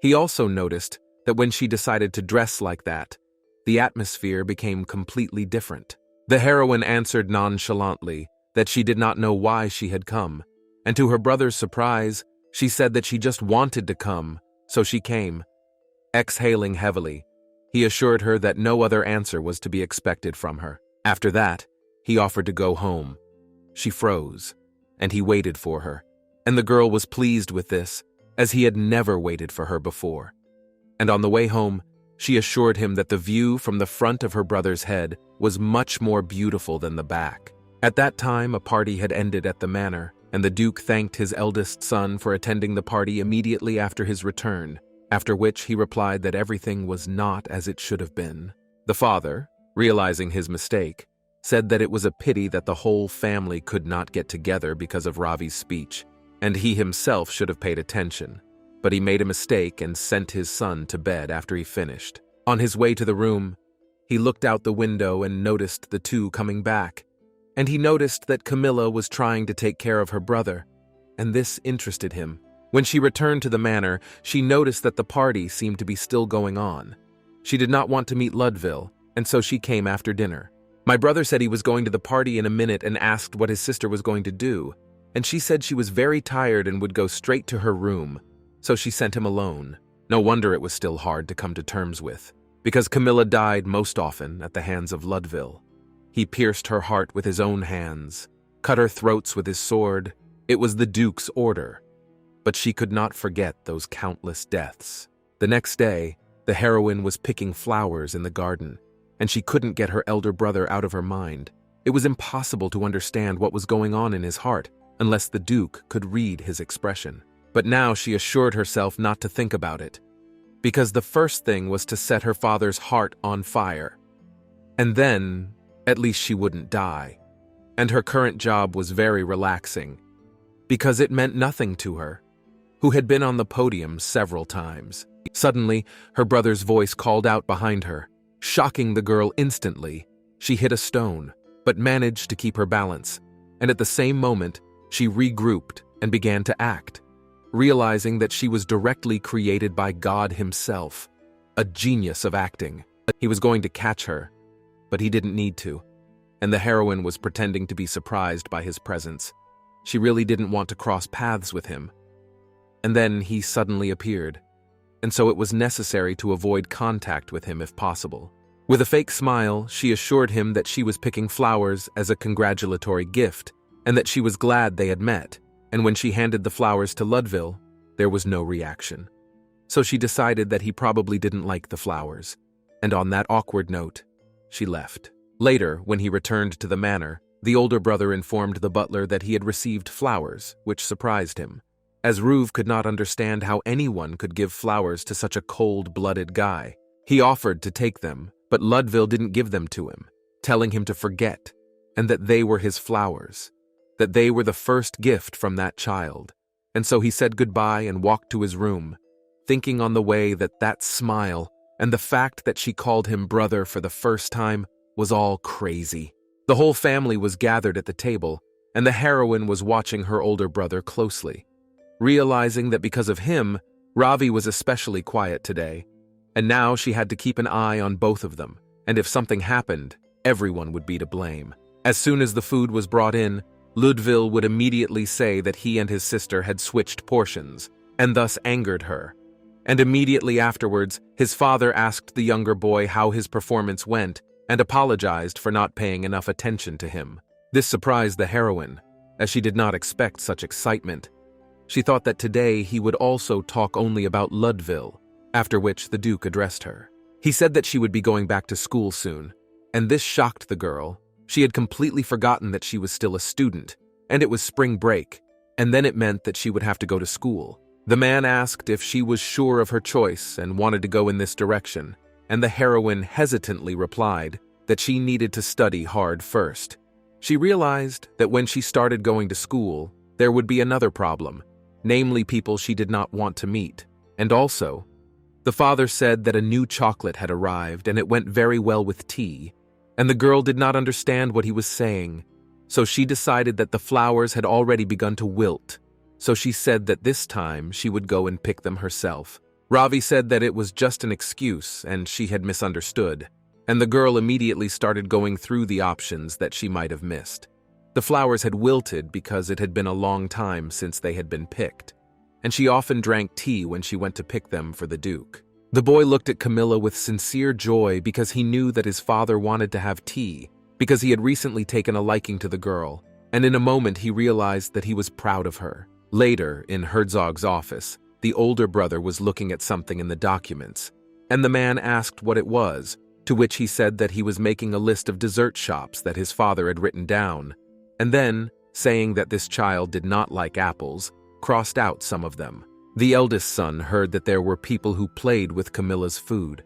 he also noticed that when she decided to dress like that, the atmosphere became completely different. The heroine answered nonchalantly that she did not know why she had come, and to her brother's surprise, she said that she just wanted to come, so she came. Exhaling heavily, he assured her that no other answer was to be expected from her. After that, he offered to go home. She froze, and he waited for her, and the girl was pleased with this, as he had never waited for her before. And on the way home, she assured him that the view from the front of her brother's head was much more beautiful than the back. At that time, a party had ended at the manor, and the Duke thanked his eldest son for attending the party immediately after his return, after which he replied that everything was not as it should have been. The father, realizing his mistake, said that it was a pity that the whole family could not get together because of Ravi's speech, and he himself should have paid attention. But he made a mistake and sent his son to bed after he finished. On his way to the room, he looked out the window and noticed the two coming back, and he noticed that Camilla was trying to take care of her brother, and this interested him. When she returned to the manor, she noticed that the party seemed to be still going on. She did not want to meet Ludville, and so she came after dinner. My brother said he was going to the party in a minute and asked what his sister was going to do, and she said she was very tired and would go straight to her room, so she sent him alone. No wonder it was still hard to come to terms with, because Camilla died most often at the hands of Ludville. He pierced her heart with his own hands, cut her throats with his sword. It was the Duke's order. But she could not forget those countless deaths. The next day, the heroine was picking flowers in the garden, and she couldn't get her elder brother out of her mind. It was impossible to understand what was going on in his heart unless the Duke could read his expression. But now she assured herself not to think about it, because the first thing was to set her father's heart on fire. And then, at least she wouldn't die. And her current job was very relaxing, because it meant nothing to her, who had been on the podium several times. Suddenly, her brother's voice called out behind her, shocking the girl instantly. She hit a stone, but managed to keep her balance, and at the same moment, she regrouped and began to act, realizing that she was directly created by God himself, a genius of acting. He was going to catch her, but he didn't need to, and the heroine was pretending to be surprised by his presence. She really didn't want to cross paths with him. And then he suddenly appeared, and so it was necessary to avoid contact with him if possible. With a fake smile, she assured him that she was picking flowers as a congratulatory gift, and that she was glad they had met, and when she handed the flowers to Ludville, there was no reaction. So she decided that he probably didn't like the flowers, and on that awkward note, she left. Later, when he returned to the manor, the older brother informed the butler that he had received flowers, which surprised him, as Ruve could not understand how anyone could give flowers to such a cold-blooded guy. He offered to take them, but Ludville didn't give them to him, telling him to forget, and that they were his flowers, that they were the first gift from that child. And so he said goodbye and walked to his room, thinking on the way that that smile and the fact that she called him brother for the first time was all crazy. The whole family was gathered at the table, and the heroine was watching her older brother closely, realizing that because of him, Ravi was especially quiet today, and now she had to keep an eye on both of them, and if something happened, everyone would be to blame. As soon as the food was brought in, Ludville would immediately say that he and his sister had switched portions, and thus angered her. And immediately afterwards, his father asked the younger boy how his performance went and apologized for not paying enough attention to him. This surprised the heroine, as she did not expect such excitement. She thought that today he would also talk only about Ludville, after which the Duke addressed her. He said that she would be going back to school soon, and this shocked the girl. She had completely forgotten that she was still a student, and it was spring break, and then it meant that she would have to go to school. The man asked if she was sure of her choice and wanted to go in this direction, and the heroine hesitantly replied that she needed to study hard first. She realized that when she started going to school, there would be another problem, namely people she did not want to meet. And also, the father said that a new chocolate had arrived and it went very well with tea, and the girl did not understand what he was saying, so she decided that the flowers had already begun to wilt, so she said that this time she would go and pick them herself. Ravi said that it was just an excuse and she had misunderstood, and the girl immediately started going through the options that she might have missed. The flowers had wilted because it had been a long time since they had been picked, and she often drank tea when she went to pick them for the Duke. The boy looked at Camilla with sincere joy because he knew that his father wanted to have tea, because he had recently taken a liking to the girl, and in a moment he realized that he was proud of her. Later, in Herzog's office, the older brother was looking at something in the documents, and the man asked what it was, to which he said that he was making a list of dessert shops that his father had written down, and then, saying that this child did not like apples, crossed out some of them. The eldest son heard that there were people who played with Camilla's food,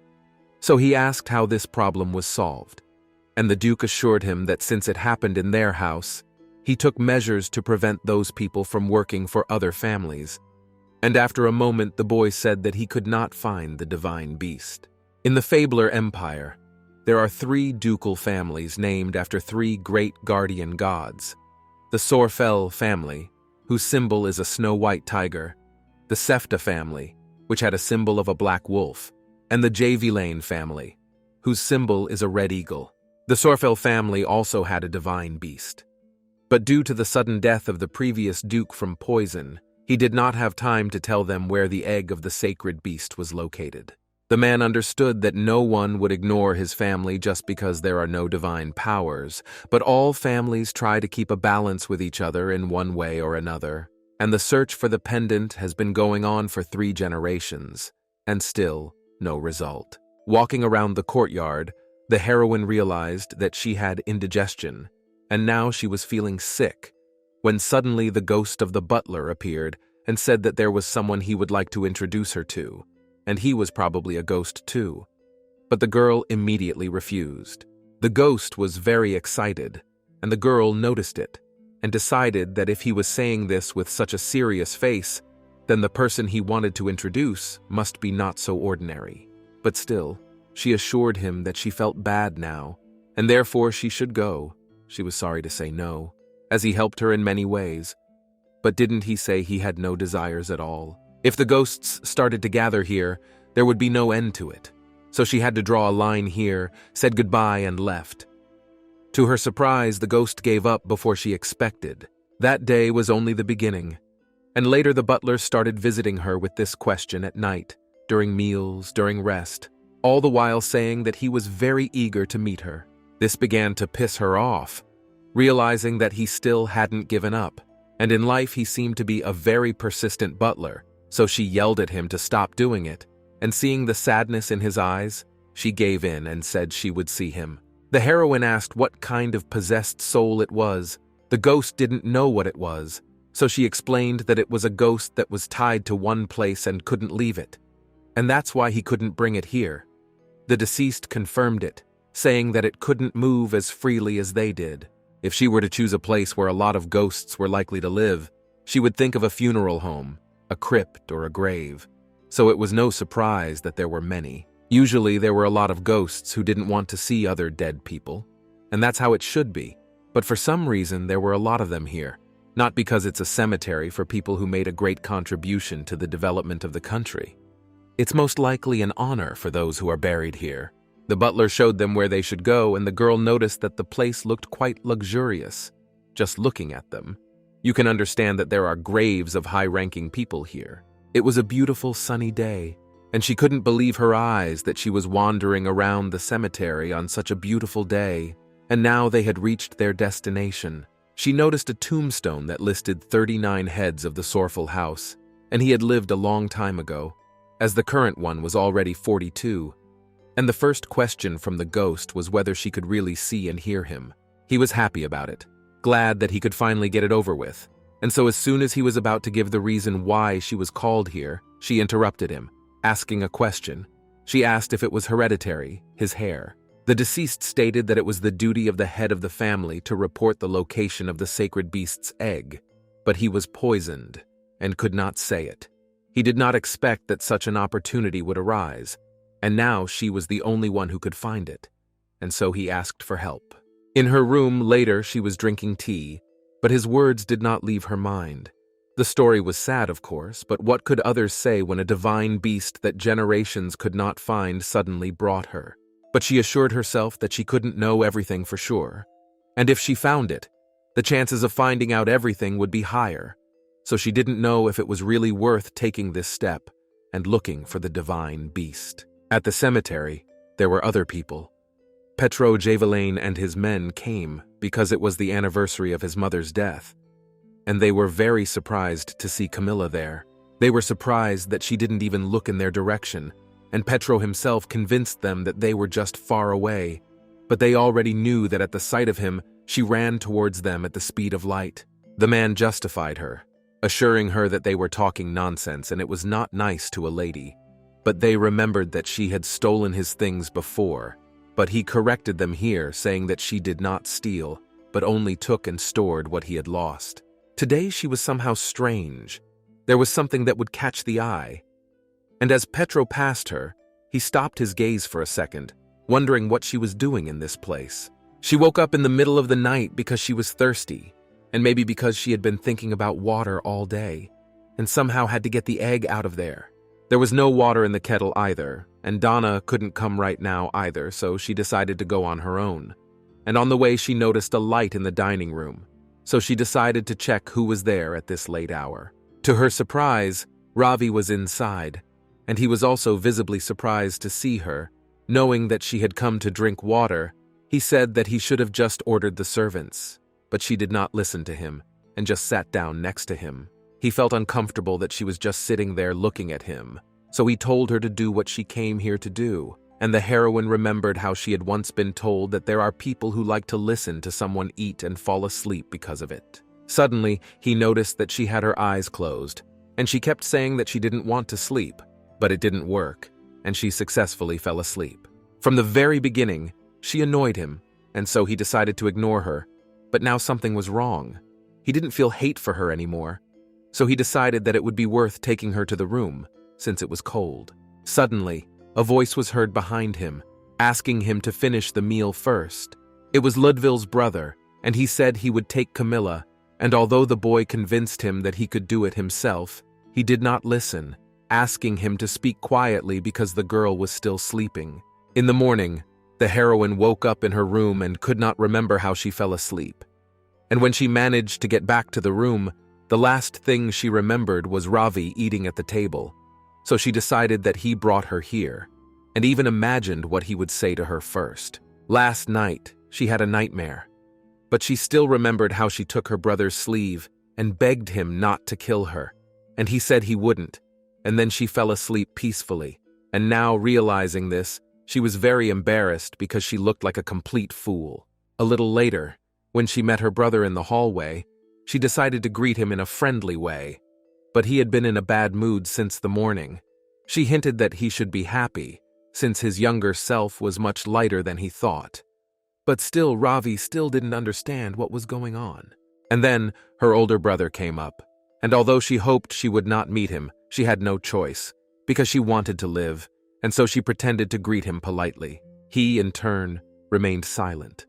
so he asked how this problem was solved, and the Duke assured him that since it happened in their house, he took measures to prevent those people from working for other families. And after a moment the boy said that he could not find the divine beast. In the Fabler Empire, there are 3 ducal families named after 3 great guardian gods. The Sorfel family, whose symbol is a snow-white tiger, the Sefta family, which had a symbol of a black wolf, and the Javilane family, whose symbol is a red eagle. The Sorfel family also had a divine beast. But due to the sudden death of the previous duke from poison, he did not have time to tell them where the egg of the sacred beast was located. The man understood that no one would ignore his family just because there are no divine powers, but all families try to keep a balance with each other in one way or another, and the search for the pendant has been going on for 3 generations, and still no result. Walking around the courtyard, the heroine realized that she had indigestion, and now she was feeling sick, when suddenly the ghost of the butler appeared and said that there was someone he would like to introduce her to, and he was probably a ghost too. But the girl immediately refused. The ghost was very excited, and the girl noticed it, and decided that if he was saying this with such a serious face, then the person he wanted to introduce must be not so ordinary. But still, she assured him that she felt bad now, and therefore she should go. She was sorry to say no, as he helped her in many ways. But didn't he say he had no desires at all? If the ghosts started to gather here, there would be no end to it. So she had to draw a line here, said goodbye, and left. To her surprise, the ghost gave up before she expected. That day was only the beginning, and later the butler started visiting her with this question at night, during meals, during rest, all the while saying that he was very eager to meet her. This began to piss her off, realizing that he still hadn't given up, and in life he seemed to be a very persistent butler, so she yelled at him to stop doing it, and seeing the sadness in his eyes, she gave in and said she would see him. The heroine asked what kind of possessed soul it was. The ghost didn't know what it was, so she explained that it was a ghost that was tied to one place and couldn't leave it, and that's why he couldn't bring it here. The deceased confirmed it, saying that it couldn't move as freely as they did. If she were to choose a place where a lot of ghosts were likely to live, she would think of a funeral home, a crypt, or a grave. So it was no surprise that there were many. Usually there were a lot of ghosts who didn't want to see other dead people, and that's how it should be. But for some reason there were a lot of them here, not because it's a cemetery for people who made a great contribution to the development of the country. It's most likely an honor for those who are buried here. The butler showed them where they should go, and the girl noticed that the place looked quite luxurious. Just looking at them, you can understand that there are graves of high-ranking people here. It was a beautiful sunny day, and she couldn't believe her eyes that she was wandering around the cemetery on such a beautiful day, and now they had reached their destination. She noticed a tombstone that listed 39 heads of the Sorfel house, and he had lived a long time ago, as the current one was already 42. And the first question from the ghost was whether she could really see and hear him. He was happy about it, glad that he could finally get it over with. And so as soon as he was about to give the reason why she was called here, she interrupted him, asking a question. She asked if it was hereditary, his hair. The deceased stated that it was the duty of the head of the family to report the location of the sacred beast's egg, but he was poisoned and could not say it. He did not expect that such an opportunity would arise, and now she was the only one who could find it, and so he asked for help. In her room later she was drinking tea, but his words did not leave her mind. The story was sad, of course, but what could others say when a divine beast that generations could not find suddenly brought her? But she assured herself that she couldn't know everything for sure, and if she found it, the chances of finding out everything would be higher, so she didn't know if it was really worth taking this step and looking for the divine beast. At the cemetery, there were other people. Petro Javelin and his men came, because it was the anniversary of his mother's death, and they were very surprised to see Camilla there. They were surprised that she didn't even look in their direction, and Petro himself convinced them that they were just far away, but they already knew that at the sight of him, she ran towards them at the speed of light. The man justified her, assuring her that they were talking nonsense and it was not nice to a lady. But they remembered that she had stolen his things before, but he corrected them here, saying that she did not steal, but only took and stored what he had lost. Today she was somehow strange. There was something that would catch the eye. And as Petro passed her, he stopped his gaze for a second, wondering what she was doing in this place. She woke up in the middle of the night because she was thirsty, and maybe because she had been thinking about water all day, and somehow had to get the egg out of there. There was no water in the kettle either, and Donna couldn't come right now either, so she decided to go on her own. And on the way she noticed a light in the dining room, so she decided to check who was there at this late hour. To her surprise, Ravi was inside, and he was also visibly surprised to see her. Knowing that she had come to drink water, he said that he should have just ordered the servants, but she did not listen to him and just sat down next to him. He felt uncomfortable that she was just sitting there looking at him, so he told her to do what she came here to do, and the heroine remembered how she had once been told that there are people who like to listen to someone eat and fall asleep because of it. Suddenly, he noticed that she had her eyes closed, and she kept saying that she didn't want to sleep, but it didn't work, and she successfully fell asleep. From the very beginning, she annoyed him, and so he decided to ignore her, but now something was wrong. He didn't feel hate for her anymore, so he decided that it would be worth taking her to the room, since it was cold. Suddenly, a voice was heard behind him, asking him to finish the meal first. It was Ludvig's brother, and he said he would take Camilla, and although the boy convinced him that he could do it himself, he did not listen, asking him to speak quietly because the girl was still sleeping. In the morning, the heroine woke up in her room and could not remember how she fell asleep. And when she managed to get back to the room, the last thing she remembered was Ravi eating at the table, so she decided that he brought her here, and even imagined what he would say to her first. Last night, she had a nightmare, but she still remembered how she took her brother's sleeve and begged him not to kill her, and he said he wouldn't, and then she fell asleep peacefully, and now realizing this, she was very embarrassed because she looked like a complete fool. A little later, when she met her brother in the hallway, she decided to greet him in a friendly way, but he had been in a bad mood since the morning. She hinted that he should be happy, since his younger self was much lighter than he thought. But still, Ravi still didn't understand what was going on. And then, her older brother came up, and although she hoped she would not meet him, she had no choice, because she wanted to live, and so she pretended to greet him politely. He, in turn, remained silent.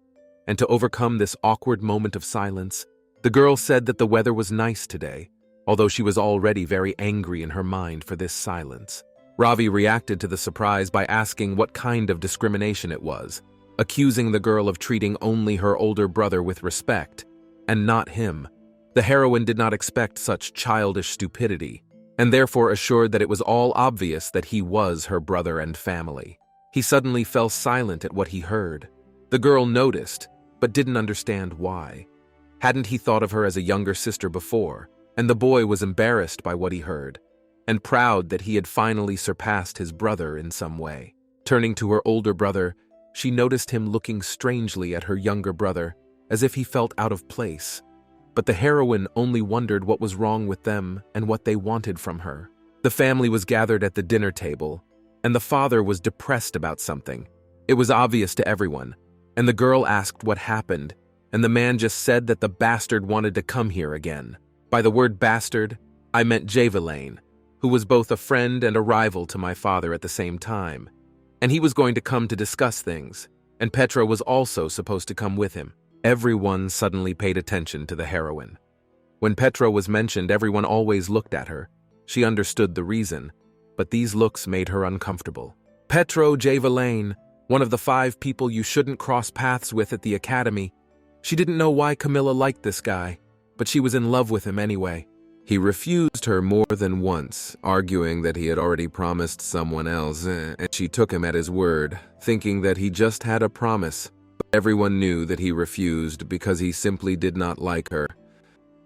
And to overcome this awkward moment of silence, the girl said that the weather was nice today, although she was already very angry in her mind for this silence. Ravi reacted to the surprise by asking what kind of discrimination it was, accusing the girl of treating only her older brother with respect, and not him. The heroine did not expect such childish stupidity, and therefore assured that it was all obvious that he was her brother and family. He suddenly fell silent at what he heard. The girl noticed, but didn't understand why. Hadn't he thought of her as a younger sister before? And the boy was embarrassed by what he heard, and proud that he had finally surpassed his brother in some way. Turning to her older brother, she noticed him looking strangely at her younger brother, as if he felt out of place. But the heroine only wondered what was wrong with them and what they wanted from her. The family was gathered at the dinner table, and the father was depressed about something. It was obvious to everyone, and the girl asked what happened, and the man just said that the bastard wanted to come here again. By the word bastard, I meant Javelane, who was both a friend and a rival to my father at the same time, and he was going to come to discuss things, and Petra was also supposed to come with him. Everyone suddenly paid attention to the heroine. When Petra was mentioned, everyone always looked at her. She understood the reason, but these looks made her uncomfortable. Petro Javelane, one of the 5 people you shouldn't cross paths with at the academy. She didn't know why Camilla liked this guy, but she was in love with him anyway. He refused her more than once, arguing that he had already promised someone else, and she took him at his word, thinking that he just had a promise. Everyone knew that he refused because he simply did not like her.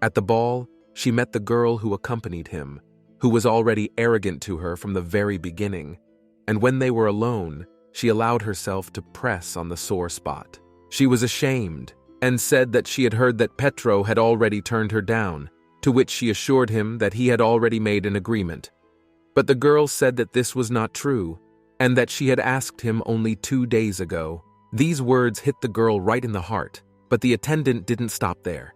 At the ball, she met the girl who accompanied him, who was already arrogant to her from the very beginning, and when they were alone, she allowed herself to press on the sore spot. She was ashamed and said that she had heard that Petro had already turned her down, to which she assured him that he had already made an agreement. But the girl said that this was not true, and that she had asked him only 2 days ago. These words hit the girl right in the heart, but the attendant didn't stop there.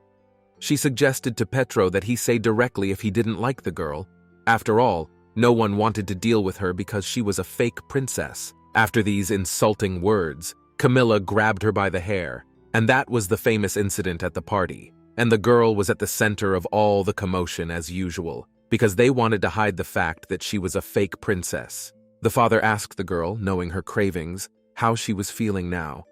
She suggested to Petro that he say directly if he didn't like the girl. After all, no one wanted to deal with her because she was a fake princess. After these insulting words, Camilla grabbed her by the hair, and that was the famous incident at the party. And the girl was at the center of all the commotion as usual, because they wanted to hide the fact that she was a fake princess. The father asked the girl, knowing her cravings, how she was feeling now,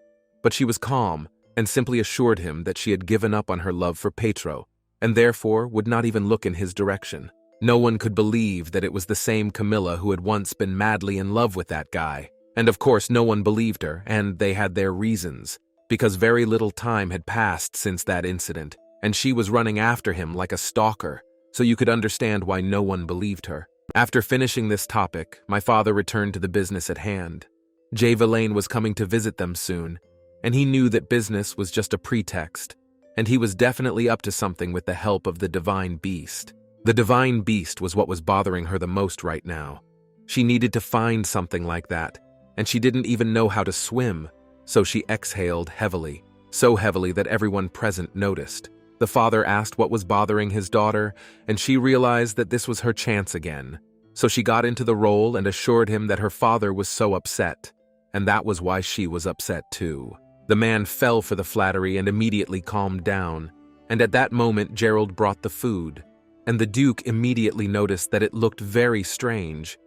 but she was calm and simply assured him that she had given up on her love for Petro, and therefore would not even look in his direction. No one could believe that it was the same Camilla who had once been madly in love with that guy, and of course no one believed her, and they had their reasons, because very little time had passed since that incident, and she was running after him like a stalker, so you could understand why no one believed her. After finishing this topic, my father returned to the business at hand. Villain was coming to visit them soon, and he knew that business was just a pretext, and he was definitely up to something with the help of the divine beast. The divine beast was what was bothering her the most right now. She needed to find something like that, and she didn't even know how to swim, so she exhaled heavily, so heavily that everyone present noticed. The father asked what was bothering his daughter, and she realized that this was her chance again. So she got into the role and assured him that her father was so upset, and that was why she was upset too. The man fell for the flattery and immediately calmed down, and at that moment Gerald brought the food, and the Duke immediately noticed that it looked very strange,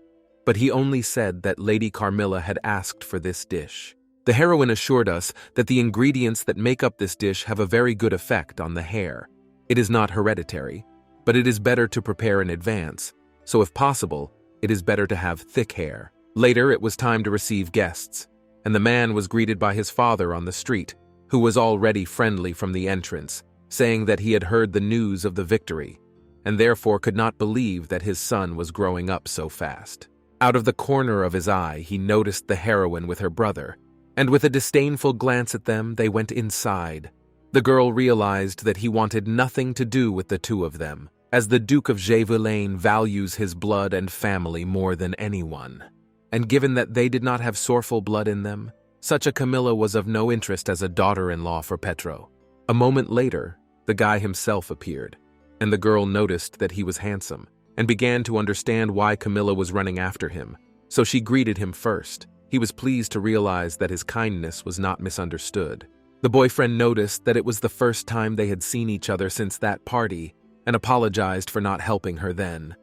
but he only said that Lady Carmilla had asked for this dish. The heroine assured us that the ingredients that make up this dish have a very good effect on the hair. It is not hereditary, but it is better to prepare in advance, so if possible, it is better to have thick hair. Later, it was time to receive guests, and the man was greeted by his father on the street, who was already friendly from the entrance, saying that he had heard the news of the victory, and therefore could not believe that his son was growing up so fast. Out of the corner of his eye, he noticed the heroine with her brother, and with a disdainful glance at them, they went inside. The girl realized that he wanted nothing to do with the two of them, as the Duke of Villain values his blood and family more than anyone. And given that they did not have sorrel blood in them, such a Camilla was of no interest as a daughter-in-law for Petro. A moment later, the guy himself appeared, and the girl noticed that he was handsome, and began to understand why Camilla was running after him, so she greeted him first. He was pleased to realize that his kindness was not misunderstood. The boyfriend noticed that it was the first time they had seen each other since that party, and apologized for not helping her then.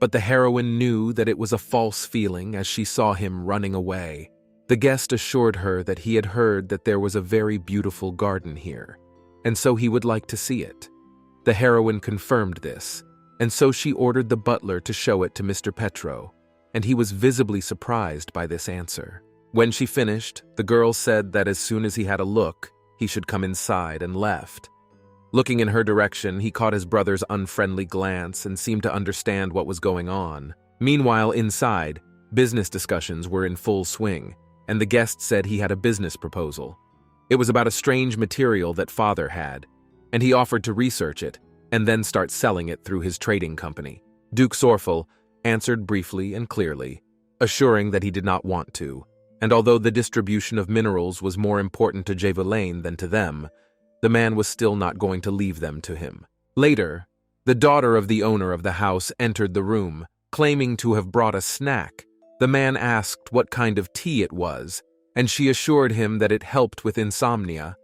But the heroine knew that it was a false feeling as she saw him running away. The guest assured her that he had heard that there was a very beautiful garden here, and so he would like to see it. The heroine confirmed this, and so she ordered the butler to show it to Mr. Petro, and he was visibly surprised by this answer. When she finished, the girl said that as soon as he had a look, he should come inside, and left. Looking in her direction, he caught his brother's unfriendly glance and seemed to understand what was going on. Meanwhile, inside, business discussions were in full swing, and the guest said he had a business proposal. It was about a strange material that father had, and he offered to research it and then start selling it through his trading company. Duke Sorfel answered briefly and clearly, assuring that he did not want to, and although the distribution of minerals was more important to Villain than to them, the man was still not going to leave them to him. Later, the daughter of the owner of the house entered the room, claiming to have brought a snack. The man asked what kind of tea it was, and she assured him that it helped with insomnia,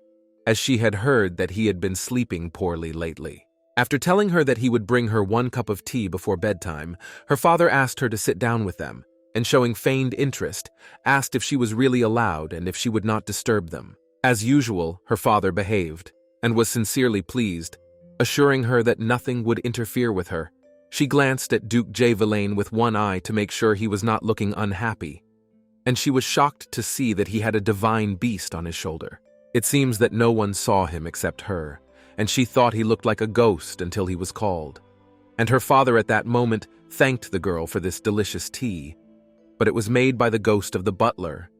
as she had heard that he had been sleeping poorly lately. After telling her that he would bring her 1 cup of tea before bedtime, her father asked her to sit down with them, and showing feigned interest, asked if she was really allowed and if she would not disturb them. As usual, her father behaved, and was sincerely pleased, assuring her that nothing would interfere with her. She glanced at Duke Villain with one eye to make sure he was not looking unhappy, and she was shocked to see that he had a divine beast on his shoulder. It seems that no one saw him except her, and she thought he looked like a ghost until he was called. And her father at that moment thanked the girl for this delicious tea, but it was made by the ghost of the butler,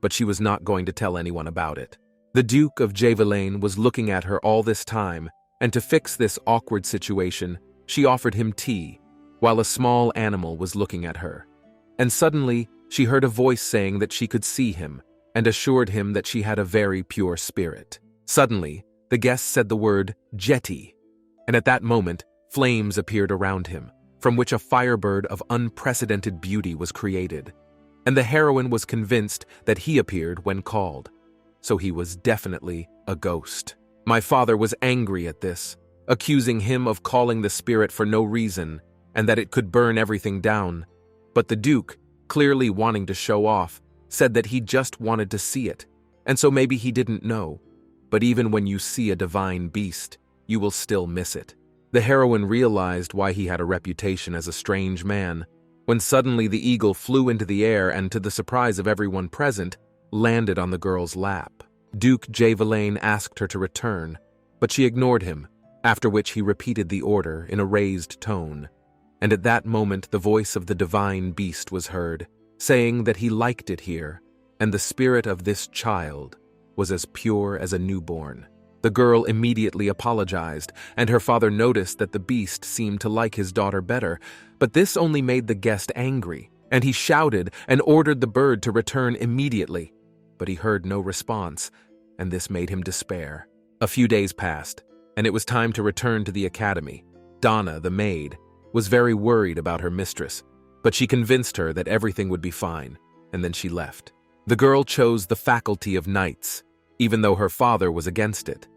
but she was not going to tell anyone about it. The Duke of Javelin was looking at her all this time, and to fix this awkward situation, she offered him tea, while a small animal was looking at her. And suddenly, she heard a voice saying that she could see him, and assured him that she had a very pure spirit. Suddenly, the guest said the word jetty, and at that moment, flames appeared around him, from which a firebird of unprecedented beauty was created. And the heroine was convinced that he appeared when called. So he was definitely a ghost. My father was angry at this, accusing him of calling the spirit for no reason, and that it could burn everything down. But the Duke, clearly wanting to show off, said that he just wanted to see it, and so maybe he didn't know. But even when you see a divine beast, you will still miss it. The heroine realized why he had a reputation as a strange man, when suddenly the eagle flew into the air and, to the surprise of everyone present, landed on the girl's lap. Duke Javelin asked her to return, but she ignored him, after which he repeated the order in a raised tone. And at that moment the voice of the divine beast was heard, saying that he liked it here, and the spirit of this child was as pure as a newborn. The girl immediately apologized, and her father noticed that the beast seemed to like his daughter better, but this only made the guest angry, and he shouted and ordered the bird to return immediately. But he heard no response, and this made him despair. A few days passed, and it was time to return to the academy. Donna, the maid, was very worried about her mistress, but she convinced her that everything would be fine, and then she left. The girl chose the faculty of knights, even though her father was against it.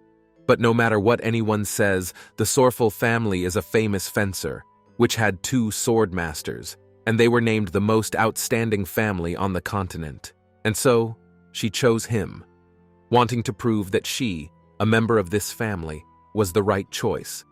But no matter what anyone says, the Sorfel family is a famous fencer, which had 2 sword masters, and they were named the most outstanding family on the continent. And so, she chose him, wanting to prove that she, a member of this family, was the right choice.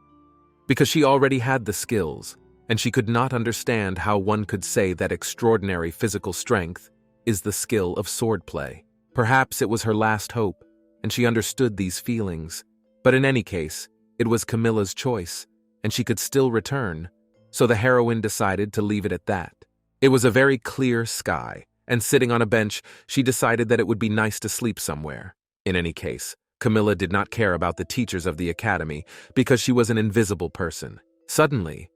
Because she already had the skills, and she could not understand how one could say that extraordinary physical strength is the skill of swordplay. Perhaps it was her last hope, and she understood these feelings. But in any case, it was Camilla's choice, and she could still return, so the heroine decided to leave it at that. It was a very clear sky, and sitting on a bench, she decided that it would be nice to sleep somewhere. In any case, Camilla did not care about the teachers of the academy because she was an invisible person. Suddenly,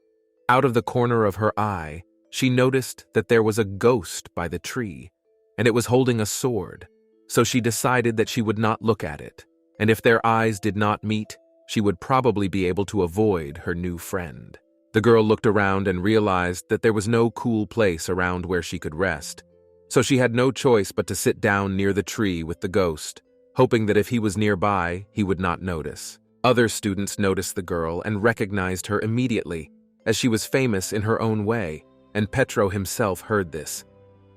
out of the corner of her eye, she noticed that there was a ghost by the tree, and it was holding a sword, so she decided that she would not look at it. And if their eyes did not meet, she would probably be able to avoid her new friend. The girl looked around and realized that there was no cool place around where she could rest, so she had no choice but to sit down near the tree with the ghost, hoping that if he was nearby, he would not notice. Other students noticed the girl and recognized her immediately, as she was famous in her own way, and Petro himself heard this.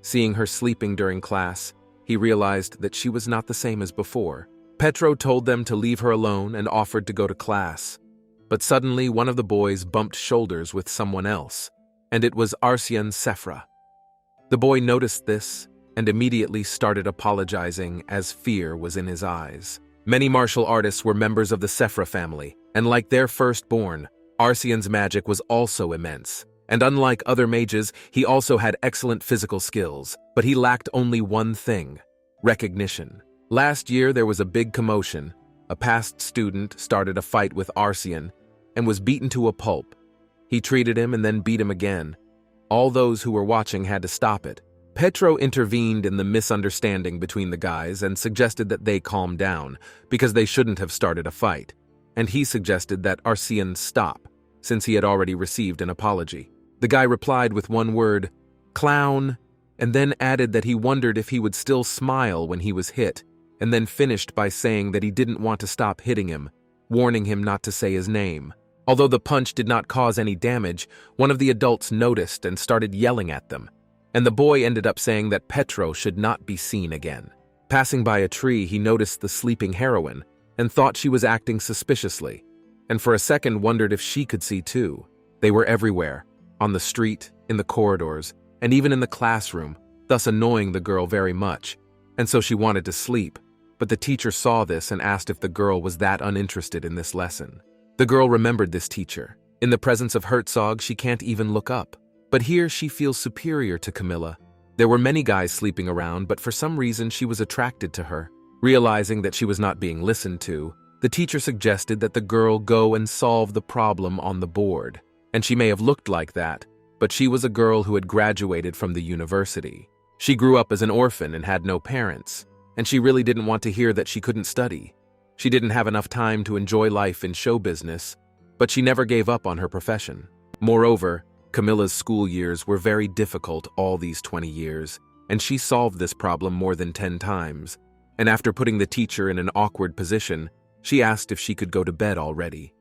Seeing her sleeping during class, he realized that she was not the same as before. Petro told them to leave her alone and offered to go to class. But suddenly one of the boys bumped shoulders with someone else, and it was Arsyan Sephra. The boy noticed this and immediately started apologizing as fear was in his eyes. Many martial artists were members of the Sephra family, and like their firstborn, Arsyan's magic was also immense. And unlike other mages, he also had excellent physical skills, but he lacked only one thing: recognition. Last year there was a big commotion. A past student started a fight with Arsyan and was beaten to a pulp. He treated him and then beat him again. All those who were watching had to stop it. Petro intervened in the misunderstanding between the guys and suggested that they calm down, because they shouldn't have started a fight. And he suggested that Arsyan stop, since he had already received an apology. The guy replied with one word, "Clown," and then added that he wondered if he would still smile when he was hit, and then finished by saying that he didn't want to stop hitting him, warning him not to say his name. Although the punch did not cause any damage, one of the adults noticed and started yelling at them, and the boy ended up saying that Petro should not be seen again. Passing by a tree, he noticed the sleeping heroine and thought she was acting suspiciously, and for a second wondered if she could see too. They were everywhere, on the street, in the corridors, and even in the classroom, thus annoying the girl very much, and so she wanted to sleep. but the teacher saw this and asked if the girl was that uninterested in this lesson. The girl remembered this teacher. In the presence of Herzog, she can't even look up. But here she feels superior to Camilla. There were many guys sleeping around, but for some reason she was attracted to her. Realizing that she was not being listened to, the teacher suggested that the girl go and solve the problem on the board. And she may have looked like that, but she was a girl who had graduated from the university. She grew up as an orphan and had no parents, and she really didn't want to hear that she couldn't study. She didn't have enough time to enjoy life in show business, but she never gave up on her profession. Moreover, Camilla's school years were very difficult all these 20 years, and she solved this problem more than 10 times. And after putting the teacher in an awkward position, she asked if she could go to bed already.